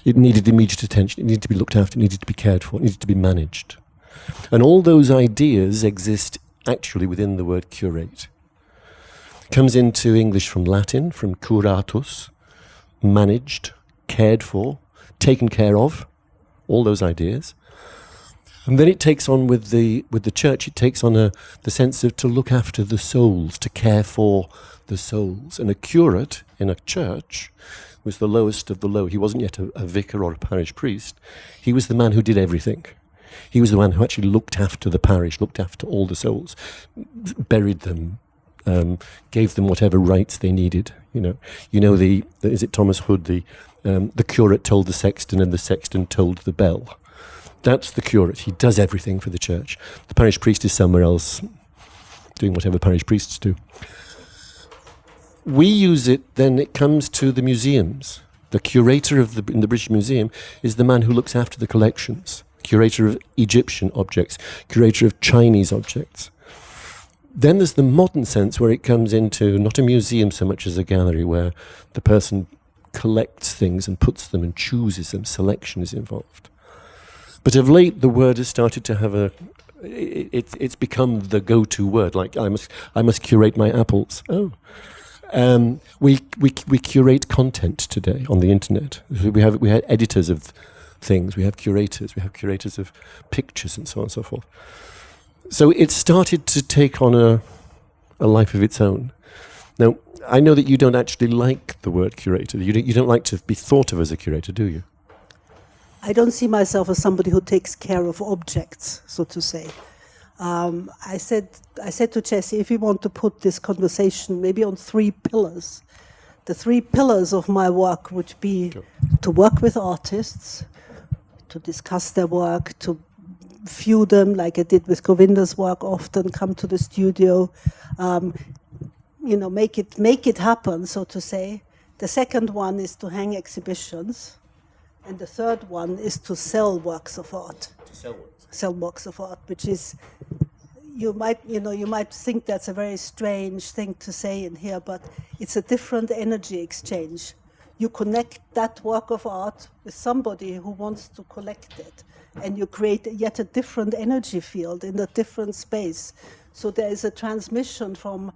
It needed immediate attention. It needed to be looked after. It needed to be cared for. It needed to be managed. And all those ideas exist actually within the word curate. It comes into English from Latin, from curatus, managed, cared for, taken care of, all those ideas. And then it takes on with the church, it takes on the sense of to look after the souls, to care for the souls. And a curate in a church was the lowest of the low. He wasn't yet a vicar or a parish priest. He was the man who did everything. He was the one who actually looked after the parish, looked after all the souls, buried them, gave them whatever rights they needed. Is it Thomas Hood? The curate told the sexton, and the sexton told the bell. That's the curate. He does everything for the church. The parish priest is somewhere else, doing whatever parish priests do. We use it, then it comes to the museums. The curator in the British Museum is the man who looks after the collections. Curator of Egyptian objects, curator of Chinese objects. Then there's the modern sense where it comes into not a museum so much as a gallery, where the person collects things and puts them and chooses them. Selection is involved. But of late, the word has started to have it's become the go-to word. Like I must curate my apples. Oh, we curate content today on the internet. We have editors of things. We have curators of pictures, and so on and so forth. So it started to take on a life of its own. Now, I know that you don't actually like the word curator. You don't like to be thought of as a curator, do you? I don't see myself as somebody who takes care of objects, so to say. I said to Jesse, if we want to put this conversation maybe on 3 pillars, the 3 pillars of my work would be to work with artists, to discuss their work, to view them like I did with Govinda's work often, come to the studio, make it happen, so to say. The second one is to hang exhibitions. And the third one is to sell works of art. Sell works of art, which is, you might think that's a very strange thing to say in here, but it's a different energy exchange. You connect that work of art with somebody who wants to collect it, and you create yet a different energy field in a different space. So there is a transmission from,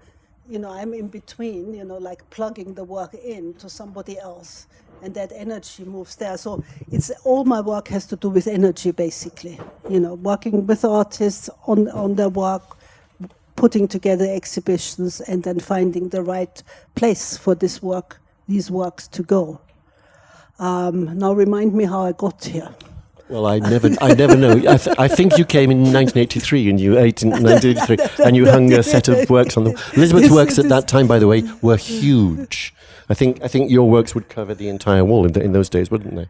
I'm in between, like plugging the work in to somebody else. And that energy moves there. So it's all my work has to do with energy, basically. Working with artists on their work, putting together exhibitions, and then finding the right place for these works to go. Now remind me how I got here. Well, I never know. I think you came in 1983, and you ate in 1983, and you hung a set of works on them. Elizabeth's works at that time, by the way, were huge. I think your works would cover the entire wall in those days, wouldn't they?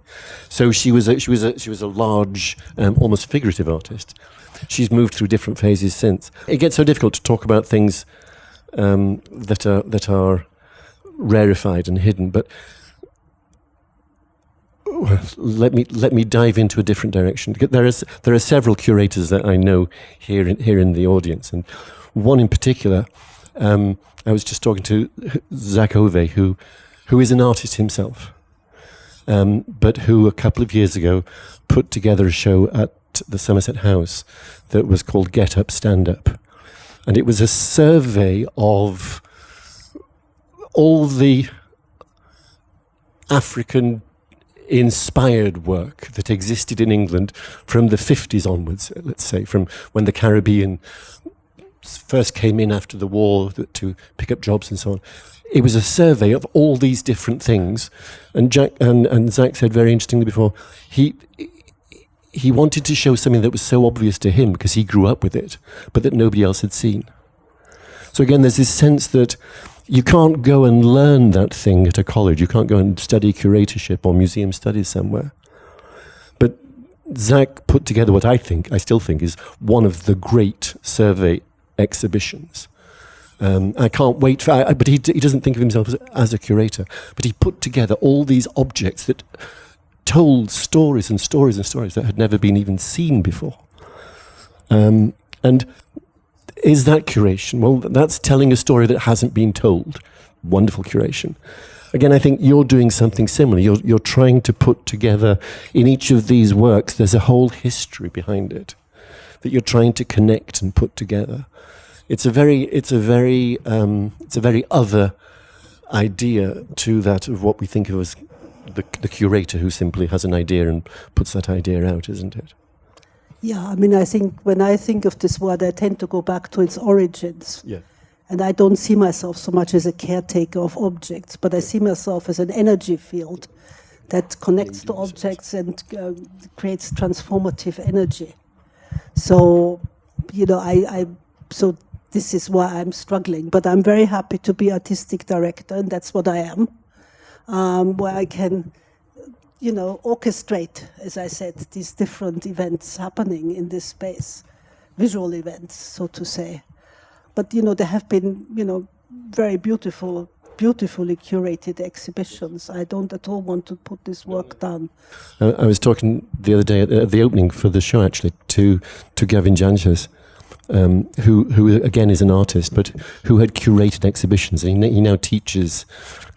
So she was a large, almost figurative artist. She's moved through different phases since. It gets so difficult to talk about things that are rarefied and hidden. But let me dive into a different direction. There are several curators that I know here in the audience, and one in particular. I was just talking to Zach Ove, who is an artist himself, but who a couple of years ago put together a show at the Somerset House that was called Get Up, Stand Up. And it was a survey of all the African-inspired work that existed in England from the 50s onwards, let's say, from when the Caribbean first came in after the war to pick up jobs and so on. It was a survey of all these different things, and Zach said very interestingly before, he wanted to show something that was so obvious to him because he grew up with it, but that nobody else had seen. So again, there's this sense that you can't go and learn that thing at a college. You can't go and study curatorship or museum studies somewhere. But Zach put together what I still think is one of the great survey exhibitions. I can't wait for, but he doesn't think of himself as a curator, but he put together all these objects that told stories and stories and stories that had never been even seen before. And is that curation? Well, that's telling a story that hasn't been told. Wonderful curation. Again, I think you're doing something similar. You're trying to put together, in each of these works, there's a whole history behind it that you're trying to connect and put together. It's a very other idea to that of what we think of as the curator who simply has an idea and puts that idea out, isn't it? Yeah, I mean, I think when I think of this word, I tend to go back to its origins. Yeah. And I don't see myself so much as a caretaker of objects, but I see myself as an energy field that connects to objects and creates transformative energy. So, so this is why I'm struggling. But I'm very happy to be artistic director, and that's what I am, where I can, orchestrate, as I said, these different events happening in this space, visual events, so to say. But, there have been, very beautifully curated exhibitions. I don't at all want to put this work down. I was talking the other day at the opening for the show, actually, to Gavin Janches, who again is an artist, but who had curated exhibitions. And he now teaches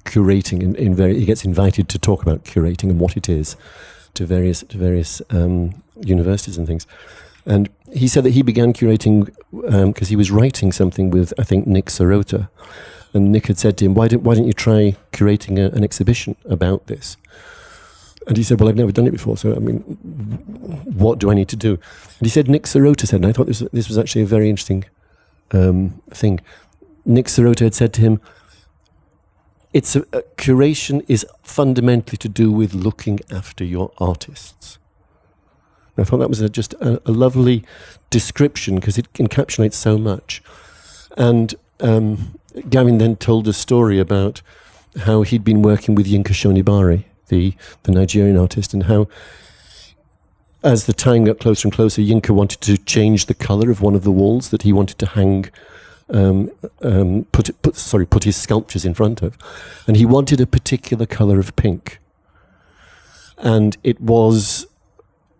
curating. He gets invited to talk about curating and what it is to various universities and things. And he said that he began curating because he was writing something with, I think, Nick Sirota. And Nick had said to him, why don't you try curating an exhibition about this? And he said, well, I've never done it before, so, I mean, what do I need to do? And he said, Nick Sirota said, and I thought this was actually a very interesting thing. Nick Sirota had said to him, curation is fundamentally to do with looking after your artists. I thought that was just a lovely description because it encapsulates so much. And Gavin then told a story about how he'd been working with Yinka Shonibari, the Nigerian artist, and how as the time got closer and closer, Yinka wanted to change the colour of one of the walls that he wanted to hang, put his sculptures in front of. And he wanted a particular colour of pink. And it was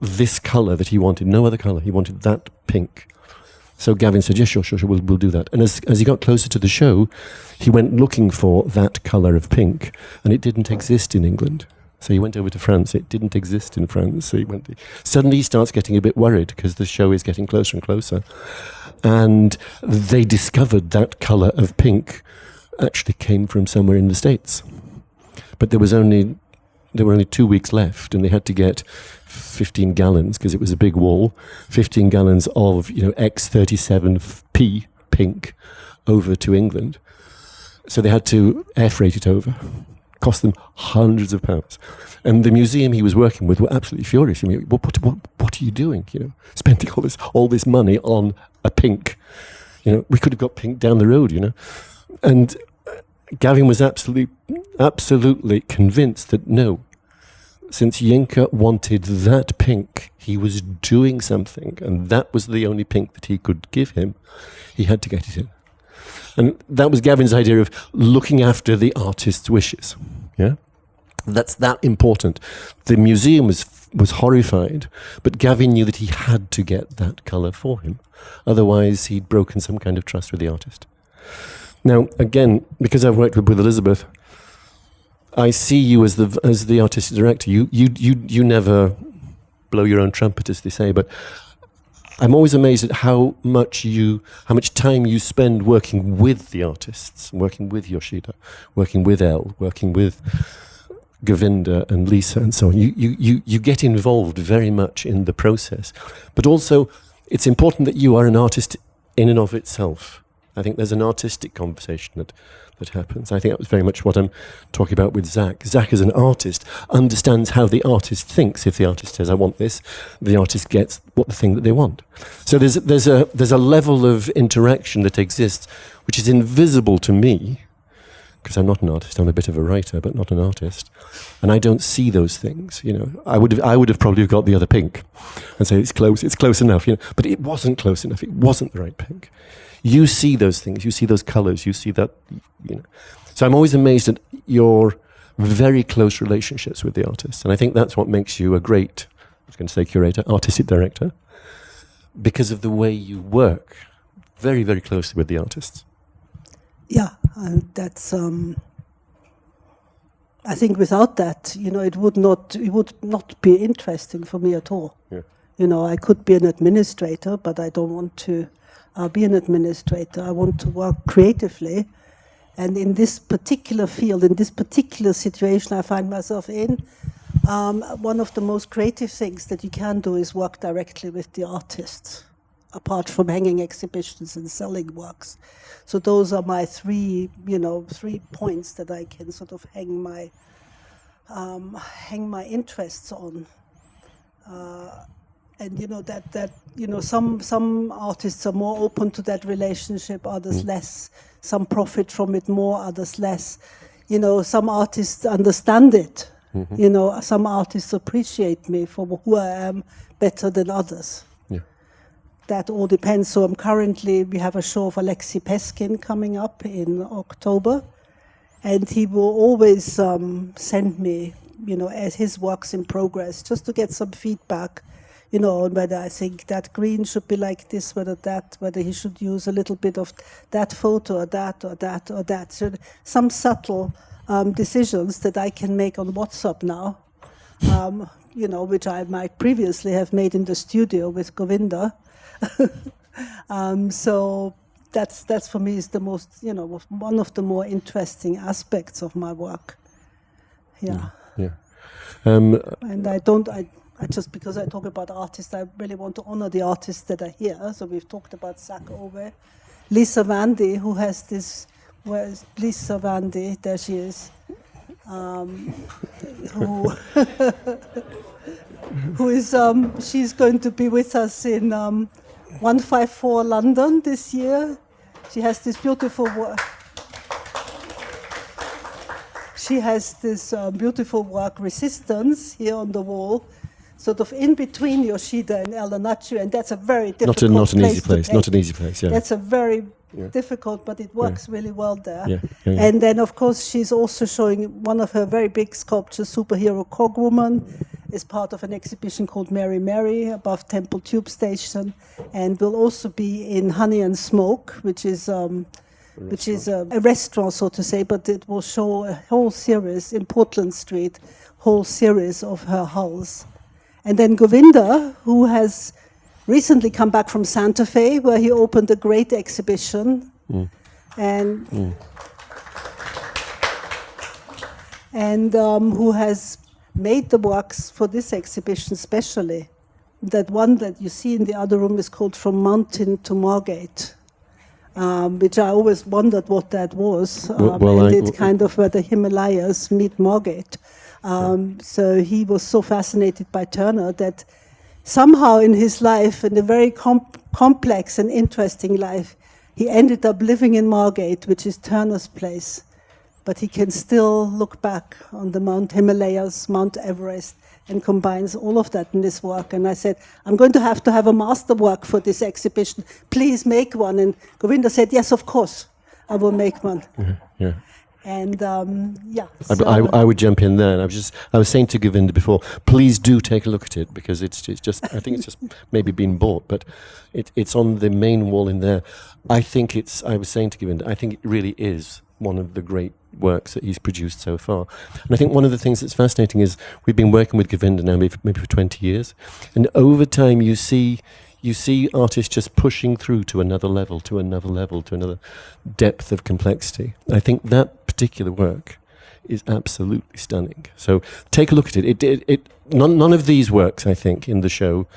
this colour that he wanted, no other colour. He wanted that pink. So Gavin said, yes, sure, we'll do that. And as he got closer to the show, he went looking for that colour of pink, and it didn't exist in England. So he went over to France. It didn't exist in France. So suddenly he starts getting a bit worried because the show is getting closer and closer. And they discovered that colour of pink actually came from somewhere in the States. But there were only 2 weeks left, and they had to get 15 gallons, because it was a big wall, 15 gallons of, X37P pink over to England. So they had to air freight it over. Cost them hundreds of pounds. And the museum he was working with were absolutely furious. I mean, what are you doing? Spending all this money on a pink. We could have got pink down the road, And Gavin was absolutely convinced that no, since Yinka wanted that pink, he was doing something, and that was the only pink that he could give him. He had to get it in. And that was Gavin's idea of looking after the artist's wishes. Yeah, that's that important. The museum was horrified, but Gavin knew that he had to get that colour for him. Otherwise, he'd broken some kind of trust with the artist. Now, again, because I've worked with Elisabeth, I see you as the artistic director. You never blow your own trumpet, as they say, but I'm always amazed at how much time you spend working with the artists, working with Yoshida, working with Elle, working with Govinda and Lisa and so on. You get involved very much in the process. But also, it's important that you are an artist in and of itself. I think there's an artistic conversation that happens. I think that was very much what I'm talking about with Zach. Zach, as an artist, understands how the artist thinks. If the artist says, I want this, the artist gets the thing that they want. So there's a level of interaction that exists, which is invisible to me, because I'm not an artist. I'm a bit of a writer, but not an artist. And I don't see those things. I would have probably got the other pink and say, it's close enough, but it wasn't close enough. It wasn't the right pink. You see those things, you see those colours, you see that, So I'm always amazed at your very close relationships with the artists. And I think that's what makes you a great, I was going to say curator, artistic director, because of the way you work very, very closely with the artists. Yeah, that's I think without that, it would not be interesting for me at all. Yeah. I could be an administrator, but I don't want to be an administrator. I want to work creatively. And in this particular field, in this particular situation I find myself in, one of the most creative things that you can do is work directly with the artists, apart from hanging exhibitions and selling works. So those are my three points that I can sort of hang my interests on. And some artists are more open to that relationship, others less. Some profit from it more, others less. Some artists understand it. Some artists appreciate me for who I am better than others. Yeah. That all depends. So we have a show of Alexei Peskin coming up in October, and he will always send me, as his works in progress, just to get some feedback, on whether I think that green should be like this, whether he should use a little bit of that photo or that or that or that. So some subtle decisions that I can make on WhatsApp now, which I might previously have made in the studio with Govinda. So that's for me is the most, one of the more interesting aspects of my work. Yeah. Yeah. And just because I talk about artists, I really want to honor the artists that are here. So we've talked about Zach Ove, Lisa Vandy, who has this. Where is Lisa Vandy? There she is. Who is? She's going to be with us in 154 London this year. She has this beautiful work. She has this beautiful work, Resistance, here on the wall, sort of in between Yoshida and El Nacho, and that's a very difficult not an easy place. to Not an easy place. Yeah. That's a very difficult, but it works really well there. Yeah. And then, of course, she's also showing one of her very big sculptures, Superhero Cogwoman, is part of an exhibition called Mary Mary above Temple Tube Station, and will also be in Honey and Smoke, which is a restaurant, so to say, but it will show a whole series in Portland Street, whole series of her hulls. And then Govinda, who has recently come back from Santa Fe, where he opened a great exhibition, and who has made the works for this exhibition specially. That one that you see in the other room is called From Mountain to Margate, which I always wondered what that was. It's kind of where the Himalayas meet Margate. So he was so fascinated by Turner that somehow in his life, in a very complex and interesting life, he ended up living in Margate, which is Turner's place. But he can still look back on the Mount Himalayas, Mount Everest, and combines all of that in this work. And I said, I'm going to have a masterwork for this exhibition. Please make one. And Govinda said, yes, of course, I will make one. Yeah. And I would jump in there. And I was saying to Govinda before, please do take a look at it, because it's just I think it's just maybe been bought, but it's on the main wall in there. I was saying to Govinda, I think it really is one of the great works that he's produced so far. And I think one of the things that's fascinating is we've been working with Govinda now maybe for 20 years, and over time you see artists just pushing through to another level, to another depth of complexity. I think that particular work is absolutely stunning. So take a look at it. None of these works, I think, in the show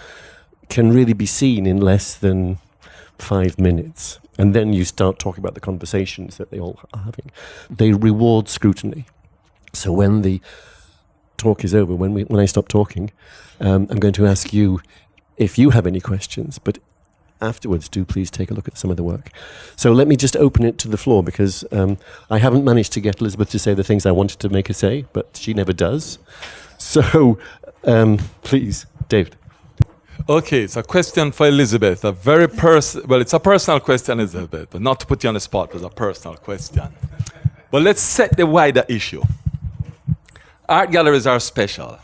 can really be seen in less than 5 minutes. And then you start talking about the conversations that they all are having. They reward scrutiny. So when the talk is over, when I stop talking, I'm going to ask you if you have any questions, but afterwards, do please take a look at some of the work. So let me just open it to the floor, because I haven't managed to get Elisabeth to say the things I wanted to make her say, but she never does. So please, David. Okay, it's a question for Elisabeth. It's a personal question, Elisabeth, but not to put you on the spot, but a personal question. But let's set the wider issue. Art galleries are special.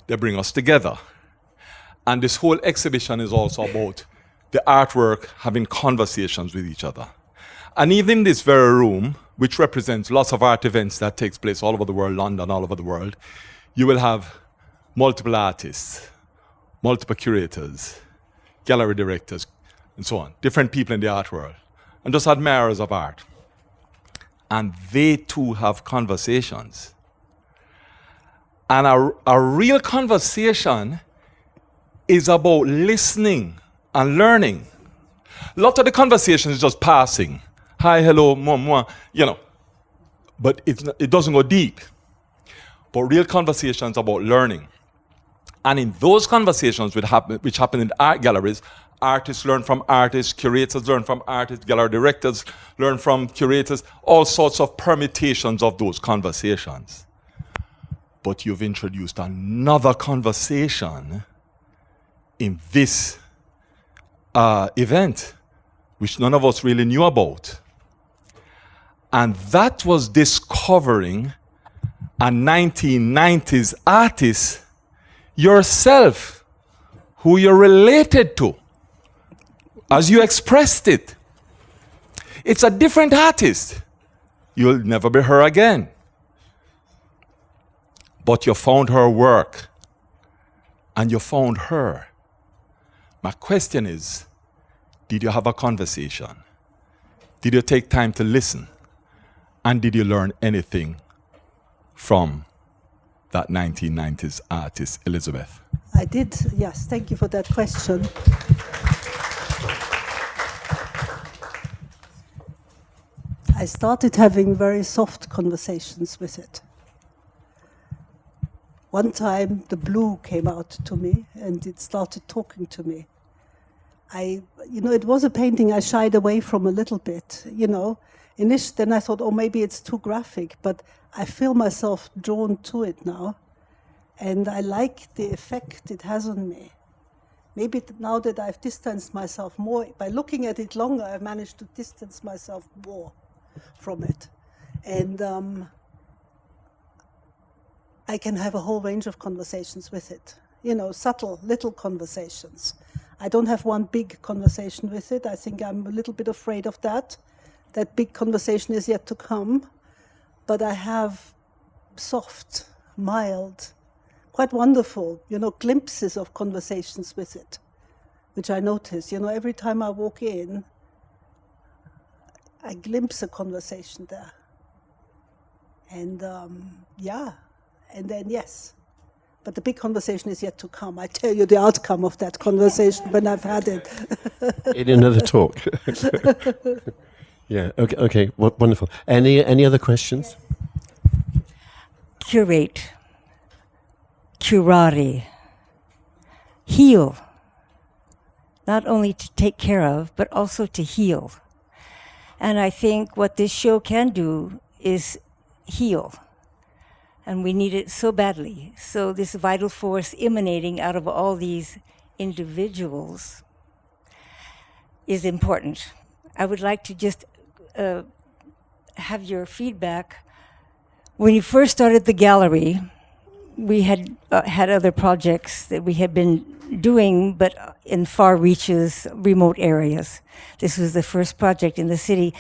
They bring us together. And this whole exhibition is also about the artwork having conversations with each other. And even in this very room, which represents lots of art events that takes place all over the world, London, all over the world, you will have multiple artists, multiple curators, gallery directors, and so on, different people in the art world, and just admirers of art. And they too have conversations. And a real conversation is about listening and learning. A lot of the conversation is just passing. Hi, hello, moi, you know. But it doesn't go deep. But real conversations about learning. And in those conversations which happen in art galleries, artists learn from artists, curators learn from artists, gallery directors learn from curators, all sorts of permutations of those conversations. But you've introduced another conversation in this event, which none of us really knew about. And that was discovering a 1990s artist yourself, who you're related to, as you expressed it. It's a different artist. You'll never be her again. But you found her work, and you found her. My question is, did you have a conversation? Did you take time to listen? And did you learn anything from that 1990s artist, Elisabeth? I did, yes. Thank you for that question. I started having very soft conversations with it. One time, the blue came out to me, and it started talking to me. It was a painting I shied away from a little bit, Then I thought, maybe it's too graphic, but I feel myself drawn to it now. And I like the effect it has on me. Maybe now that I've distanced myself more, by looking at it longer, I've managed to distance myself more from it. And I can have a whole range of conversations with it. Subtle, little conversations. I don't have one big conversation with it. I think I'm a little bit afraid of that. That big conversation is yet to come. But I have soft, mild, quite wonderful, glimpses of conversations with it, which I notice. Every time I walk in, I glimpse a conversation there. And and then yes. But the big conversation is yet to come. I tell you the outcome of that conversation when I've had it. In another talk. Yeah, okay, wonderful. Any other questions? Curate, curare, heal. Not only to take care of, but also to heal. And I think what this show can do is heal. And we need it so badly. So this vital force emanating out of all these individuals is important. I would like to just have your feedback. When you first started the gallery, we had had other projects that we had been doing, but in far reaches, remote areas. This was the first project in the city.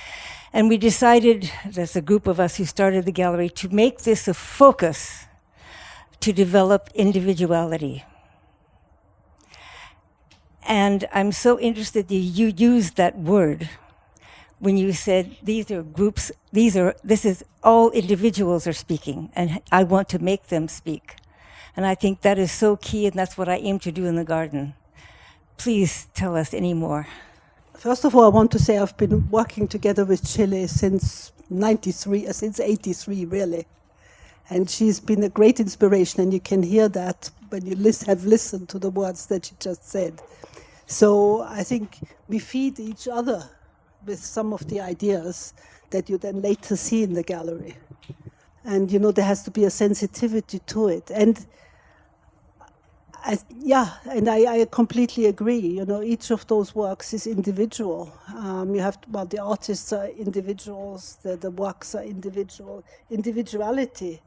And we decided, there's a group of us who started the gallery, to make this a focus to develop individuality. And I'm so interested that you used that word when you said these are groups, this is all individuals are speaking, and I want to make them speak. And I think that is so key, and that's what I aim to do in the garden. Please tell us any more. First of all, I want to say I've been working together with Chile since 83, really. And she's been a great inspiration, and you can hear that when you have listened to the words that she just said. So I think we feed each other with some of the ideas that you then later see in the gallery. And, there has to be a sensitivity to it. And I completely agree. Each of those works is individual. The artists are individuals, the works are individual. Individuality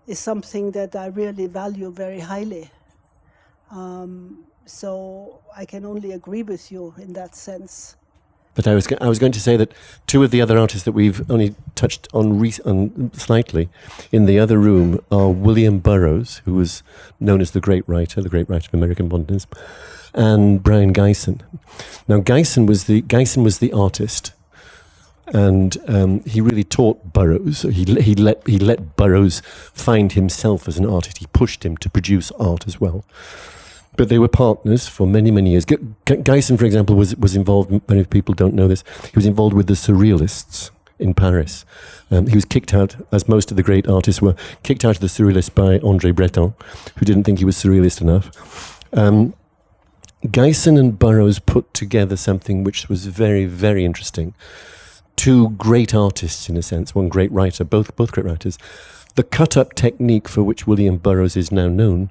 is something that I really value very highly. So I can only agree with you in that sense. But I was going to say that two of the other artists that we've only touched on slightly in the other room are William Burroughs, who was known as the great writer of American modernism, and Brian Gysin. Now Gysin was the artist, and he really taught Burroughs. He let Burroughs find himself as an artist. He pushed him to produce art as well. But they were partners for many, many years. Gysin, for example, was involved, many people don't know this, he was involved with the Surrealists in Paris. He was kicked out, as most of the great artists were, kicked out of the Surrealists by André Breton, who didn't think he was surrealist enough. Gysin and Burroughs put together something which was very, very interesting. Two great artists, in a sense, one great writer, both great writers. The cut-up technique for which William Burroughs is now known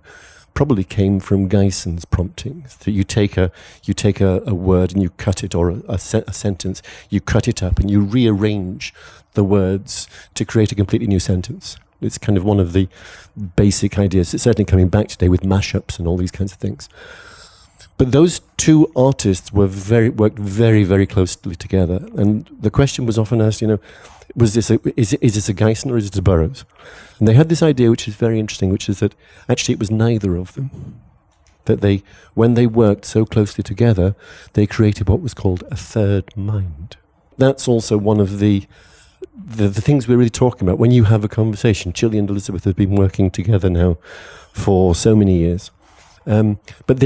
probably came from Gysin's prompting. So you take a word and you cut it, or a sentence, you cut it up and you rearrange the words to create a completely new sentence. It's kind of one of the basic ideas. It's certainly coming back today with mashups and all these kinds of things. But those two artists worked very, very closely together. And the question was often asked, is this a Gysin or is it a Burroughs? And they had this idea, which is very interesting, which is that actually it was neither of them. That when they worked so closely together, they created what was called a third mind. That's also one of the things we're really talking about. When you have a conversation, Chile and Elisabeth have been working together now for so many years. But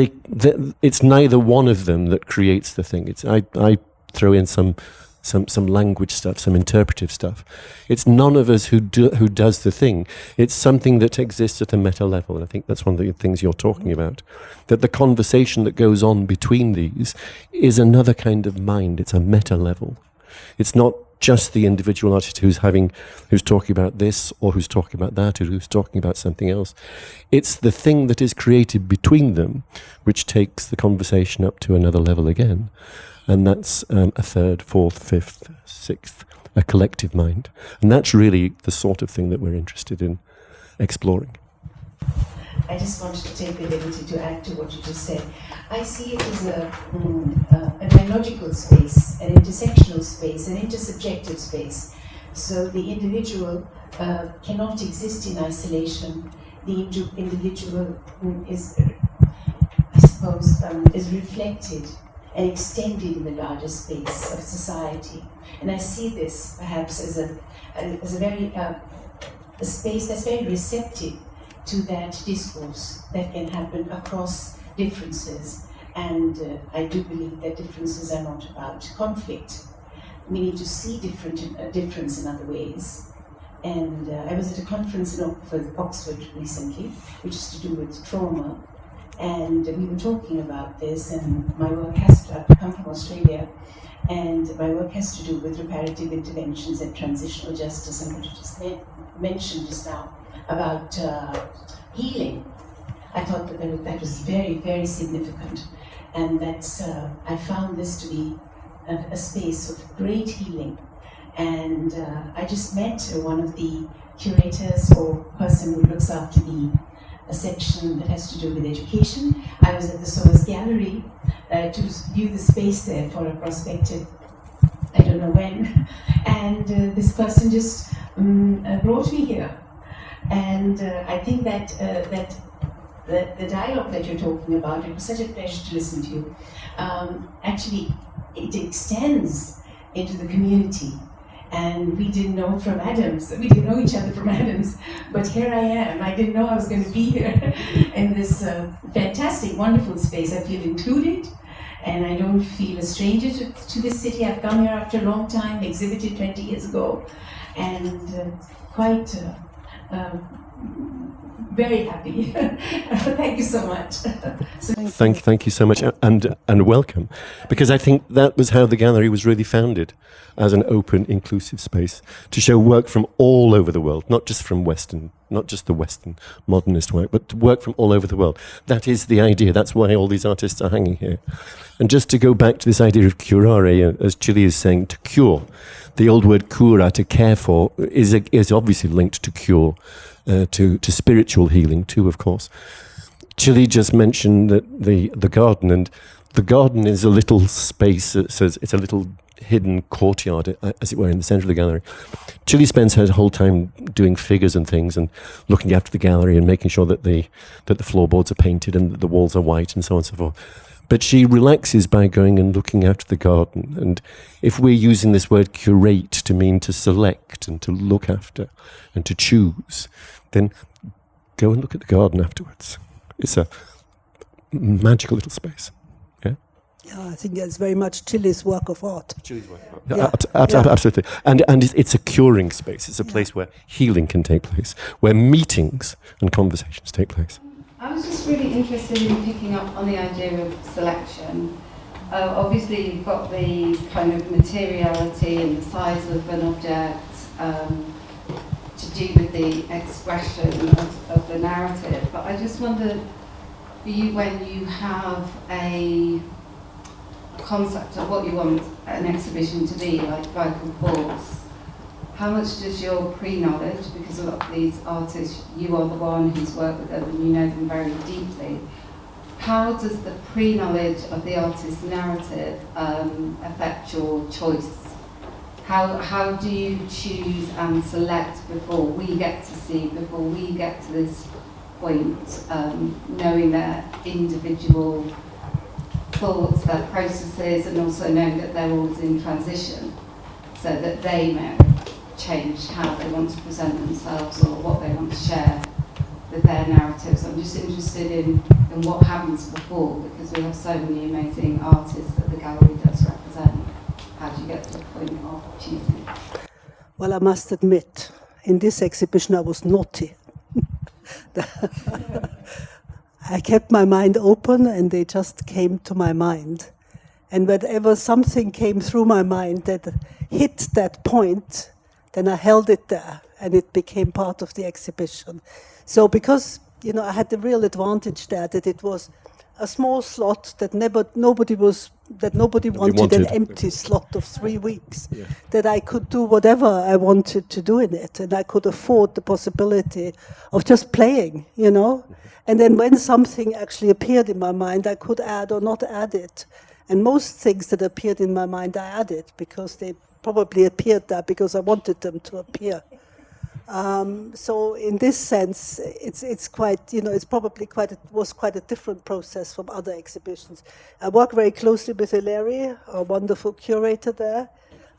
it's neither one of them that creates the thing. I throw in some language stuff, some interpretive stuff. It's none of us who does the thing. It's something that exists at a meta level, and I think that's one of the things you're talking about. That the conversation that goes on between these is another kind of mind. It's a meta level. It's not just the individual artist who's talking about this, or who's talking about that, or who's talking about something else. It's the thing that is created between them which takes the conversation up to another level again. And that's a third, fourth, fifth, sixth, a collective mind. And that's really the sort of thing that we're interested in exploring. I just wanted to take the liberty to add to what you just said. I see it as a dialogical space, an intersectional space, an intersubjective space. So the individual cannot exist in isolation. The individual is, I suppose, is reflected and extended in the larger space of society. And I see this perhaps as a very a space that's very receptive to that discourse that can happen across differences. And I do believe that differences are not about conflict. We need to see difference in other ways. And I was at a conference in Oxford recently, which is to do with trauma. And we were talking about this, and my work has to come from Australia, and my work has to do with reparative interventions and transitional justice, and what you just mentioned just now about healing. I thought that was very, very significant, and that's I found this to be a space of great healing. And I just met one of the curators, or person who looks after a section that has to do with education. I was at the Soas Gallery to view the space there for a prospective, I don't know when, and this person just brought me here. And I think that the dialogue that you're talking about, it was such a pleasure to listen to you. Actually, it extends into the community. And we didn't know from Adams, we didn't know each other from Adams, but here I am. I didn't know I was going to be here in this fantastic, wonderful space. I feel included, and I don't feel a stranger to this city. I've come here after a long time, exhibited 20 years ago, and quite very happy. Thank you so much. Thank you so much, and welcome, because I think that was how the gallery was really founded, as an open, inclusive space to show work from all over the world, not just the Western modernist work, but work from all over the world. That is the idea. That's why all these artists are hanging here. And just to go back to this idea of curare, as Chile is saying, to cure. The old word cura, to care for, is obviously linked to cure, to spiritual healing too, of course. Chile just mentioned that the garden, and the garden is a little space. It's a little hidden courtyard, as it were, in the centre of the gallery. Chile spends her whole time doing figures and things and looking after the gallery and making sure that the floorboards are painted and that the walls are white and so on and so forth. But she relaxes by going and looking after the garden. And if we're using this word curate to mean to select and to look after and to choose, then go and look at the garden afterwards. It's a magical little space. Yeah, I think it's very much Chile's work of art. Chile's work of art. Yeah. Absolutely. And it's a curing space. It's a place where healing can take place, where meetings and conversations take place. I was just really interested in picking up on the idea of selection. Obviously, you've got the kind of materiality and the size of an object to do with the expression of the narrative. But I just wondered, for you, when you have a concept of what you want an exhibition to be, like vocal force, how much does your pre-knowledge, because a lot of these artists, you are the one who's worked with them and you know them very deeply, how does the pre-knowledge of the artist's narrative affect your choice? How do you choose and select before we get to this point, knowing their individual thoughts, their processes, and also knowing that they're always in transition, so that they may change how they want to present themselves or what they want to share with their narratives. I'm just interested in what happens before, because we have so many amazing artists that the gallery does represent. How do you get to the point of choosing? Well, I must admit, in this exhibition I was naughty. I kept my mind open and they just came to my mind. And whenever something came through my mind that hit that point, then I held it there and it became part of the exhibition. So because, I had the real advantage there that it was a small slot that nobody wanted an empty slot of 3 weeks, that I could do whatever I wanted to do in it, and I could afford the possibility of just playing, And then when something actually appeared in my mind, I could add or not add it. And most things that appeared in my mind, I added because they probably appeared there because I wanted them to appear. So in this sense, it's quite, it was quite a different process from other exhibitions. I work very closely with Hilary, a wonderful curator there.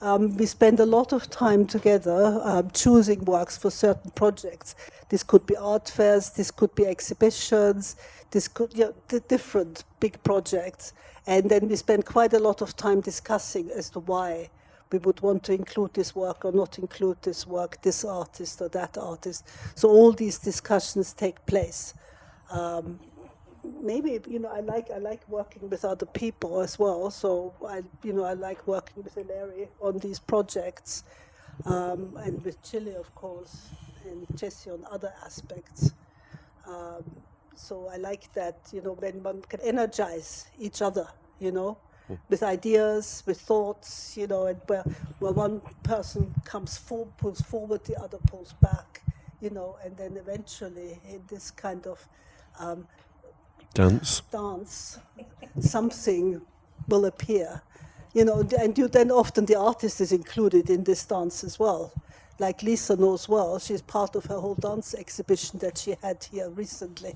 We spend a lot of time together choosing works for certain projects. This could be art fairs, this could be exhibitions, this could, different big projects. And then we spend quite a lot of time discussing as to why we would want to include this work or not include this work, this artist or that artist. So all these discussions take place. Maybe, I like working with other people as well. So I like working with Hilary on these projects, and with Chile, of course, and Jesse on other aspects. So I like that, when one can energize each other, with ideas, with thoughts, and where one person pulls forward, the other pulls back, and then eventually in this kind of dance, something will appear, and then often the artist is included in this dance as well. Like Lisa knows well, she's part of her whole dance exhibition that she had here recently.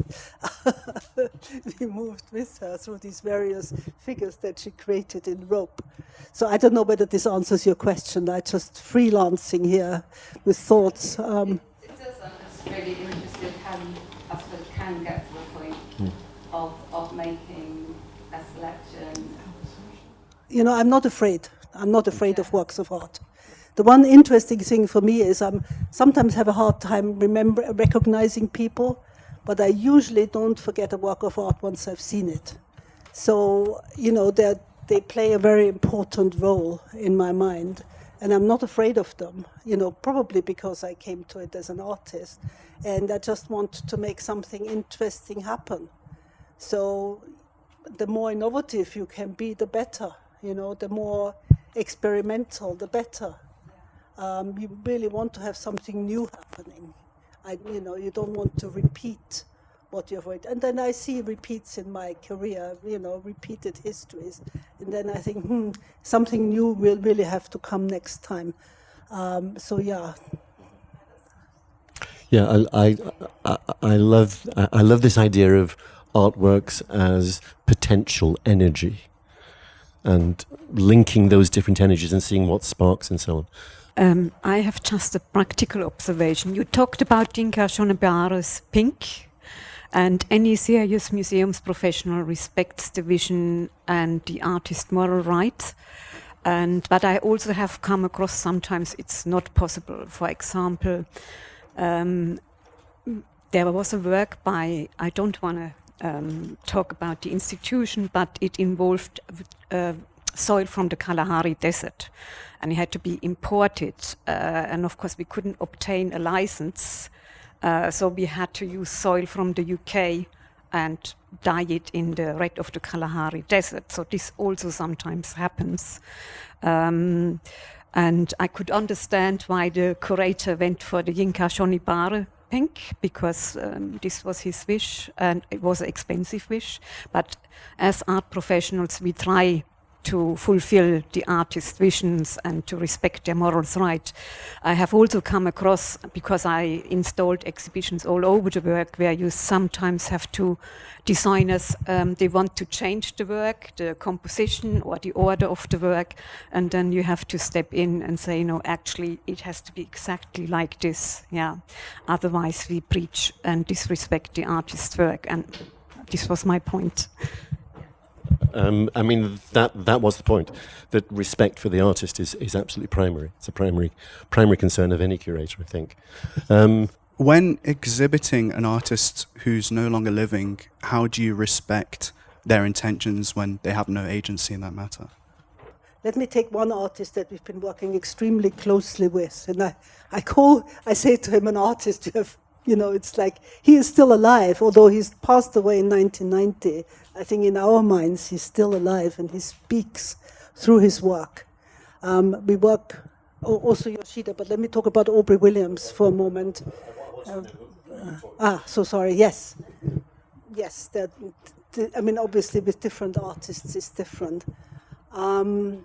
We moved with her through these various figures that she created in rope. So I don't know whether this answers your question. I'm just freelancing here with thoughts. It does. I'm just really interested how you can get to the point of making a selection. I'm not afraid. I'm not afraid of works of art. The one interesting thing for me is I sometimes have a hard time recognizing people, but I usually don't forget a work of art once I've seen it. So, they play a very important role in my mind, and I'm not afraid of them, probably because I came to it as an artist, and I just want to make something interesting happen. So the more innovative you can be, the better, the more experimental, the better. You really want to have something new happening. You don't want to repeat body of work. And then I see repeats in my career, repeated histories. And then I think, something new will really have to come next time. Yeah. Yeah, I love this idea of artworks as potential energy, and linking those different energies and seeing what sparks and so on. I have just a practical observation. You talked about Inka Shonebare's pink, and any serious museums professional respects the vision and the artist's moral rights. But I also have come across sometimes it's not possible. For example, there was a work by, I don't want to talk about the institution, but it involved soil from the Kalahari Desert, and it had to be imported. And of course, we couldn't obtain a license, so we had to use soil from the UK and dye it in the red of the Kalahari Desert. So this also sometimes happens. And I could understand why the curator went for the Yinka Shonibare pink, because this was his wish, and it was an expensive wish. But as art professionals, we try to fulfill the artist's visions and to respect their morals right. I have also come across, because I installed exhibitions all over the work, where you sometimes have to, designers, they want to change the work, the composition or the order of the work, and then you have to step in and say, no, actually it has to be exactly like this. Yeah. Otherwise we preach and disrespect the artist's work, and this was my point. I mean, that was the point, that respect for the artist is absolutely primary. It's a primary concern of any curator, I think. When exhibiting an artist who's no longer living, how do you respect their intentions when they have no agency in that matter? Let me take one artist that we've been working extremely closely with, and I say to him, an artist, it's like he is still alive, although he's passed away in 1990. I think in our minds he's still alive, and he speaks through his work. We work also Yoshida, but let me talk about Aubrey Williams for a moment. So sorry. Yes. Obviously with different artists it's different. Of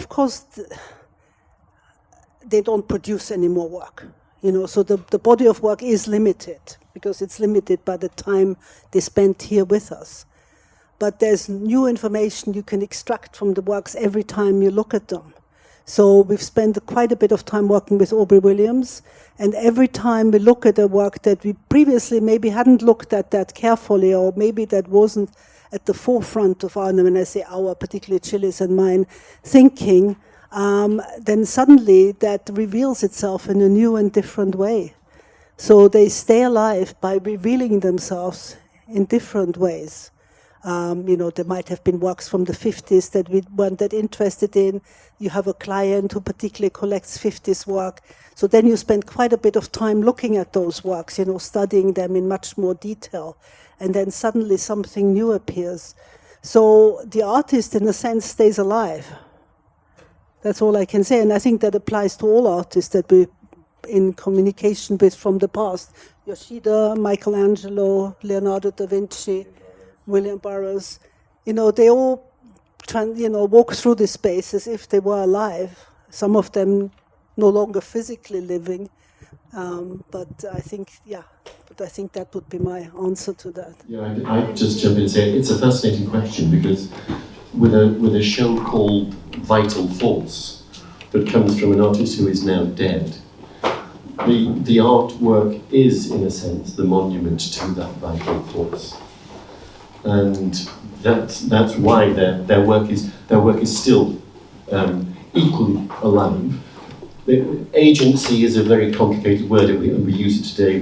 course, they don't produce any more work. So the body of work is limited, because it's limited by the time they spend here with us. But there's new information you can extract from the works every time you look at them. So we've spent quite a bit of time working with Aubrey Williams, and every time we look at a work that we previously maybe hadn't looked at that carefully, or maybe that wasn't at the forefront of our, when I say our, particularly Chili's and mine, thinking, then suddenly that reveals itself in a new and different way. So they stay alive by revealing themselves in different ways. There might have been works from the 50s that we weren't that interested in. You have a client who particularly collects 50s work. So then you spend quite a bit of time looking at those works, studying them in much more detail. And then suddenly something new appears. So the artist, in a sense, stays alive. That's all I can say. And I think that applies to all artists that we're in communication with from the past. Yoshida, Michelangelo, Leonardo da Vinci, William Burroughs, they all walk through this space as if they were alive. Some of them no longer physically living, but I think that would be my answer to that. Yeah, I'd just jump in and say it's a fascinating question, because with a show called Vital Force that comes from an artist who is now dead, the artwork is, in a sense, the monument to that vital force. And that's why their work is still equally alive. Agency is a very complicated word, and we use it today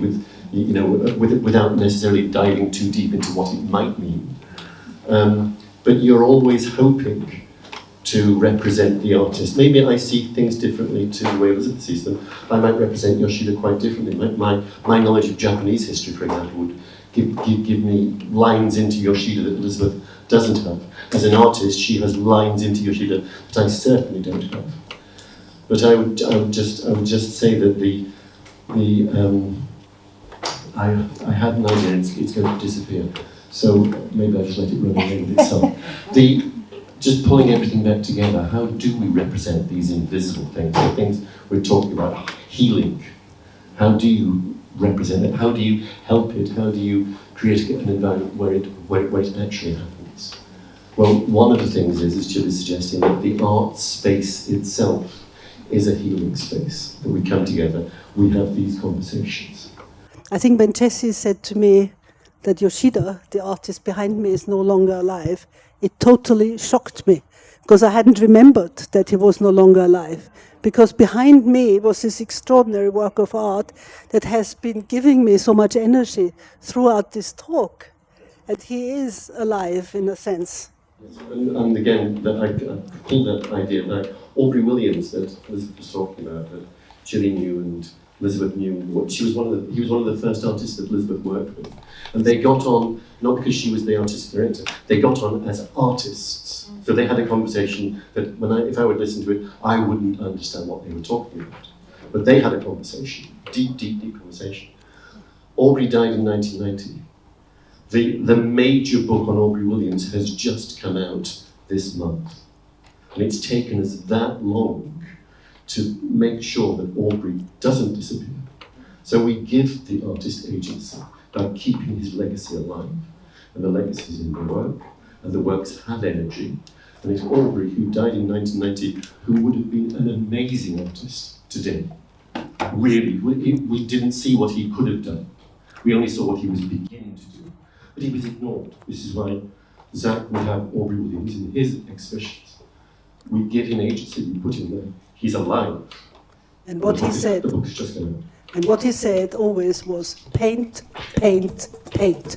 without necessarily diving too deep into what it might mean. But you're always hoping to represent the artist. Maybe I see things differently to the way Elisabeth sees them. I might represent Yoshida quite differently. My knowledge of Japanese history, for example, would give me lines into Yoshida that Elisabeth doesn't have. As an artist, she has lines into Yoshida that I certainly don't have. But I would just say that I had an idea it's going to disappear. So maybe I just let it run away with itself. Just pulling everything back together, how do we represent these invisible things, the things we're talking about, healing? How do you represent it? How do you help it? How do you create an environment where it actually happens? Well, one of the things is Jill is suggesting that the art space itself is a healing space, that we come together, we have these conversations. I think when Jessie said to me that Yoshida, the artist behind me, is no longer alive, it totally shocked me, because I hadn't remembered that he was no longer alive. Because behind me was this extraordinary work of art that has been giving me so much energy throughout this talk. And he is alive, in a sense. And again, that I pulled that idea that Aubrey Williams, that Elizabeth was talking about, that Gilly knew and Elizabeth knew. He was one of the first artists that Elizabeth worked with. And they got on, not because she was the artistic director, they got on as artists. So they had a conversation that if I would listen to it, I wouldn't understand what they were talking about. But they had a conversation, deep conversation. Aubrey died in 1990. The major book on Aubrey Williams has just come out this month. And it's taken us that long to make sure that Aubrey doesn't disappear. So we give the artist agency by keeping his legacy alive. And the legacy is in the work, and the works have energy. And it's Aubrey, who died in 1990, who would have been an amazing artist today. Really, we didn't see what he could have done. We only saw what he was beginning to do. But he was ignored. This is why Zach would have Aubrey Williams in his exhibitions. We give him agency, we put him there. He's alive. And what he said, the book's just come out. and what he said always was paint, paint, paint.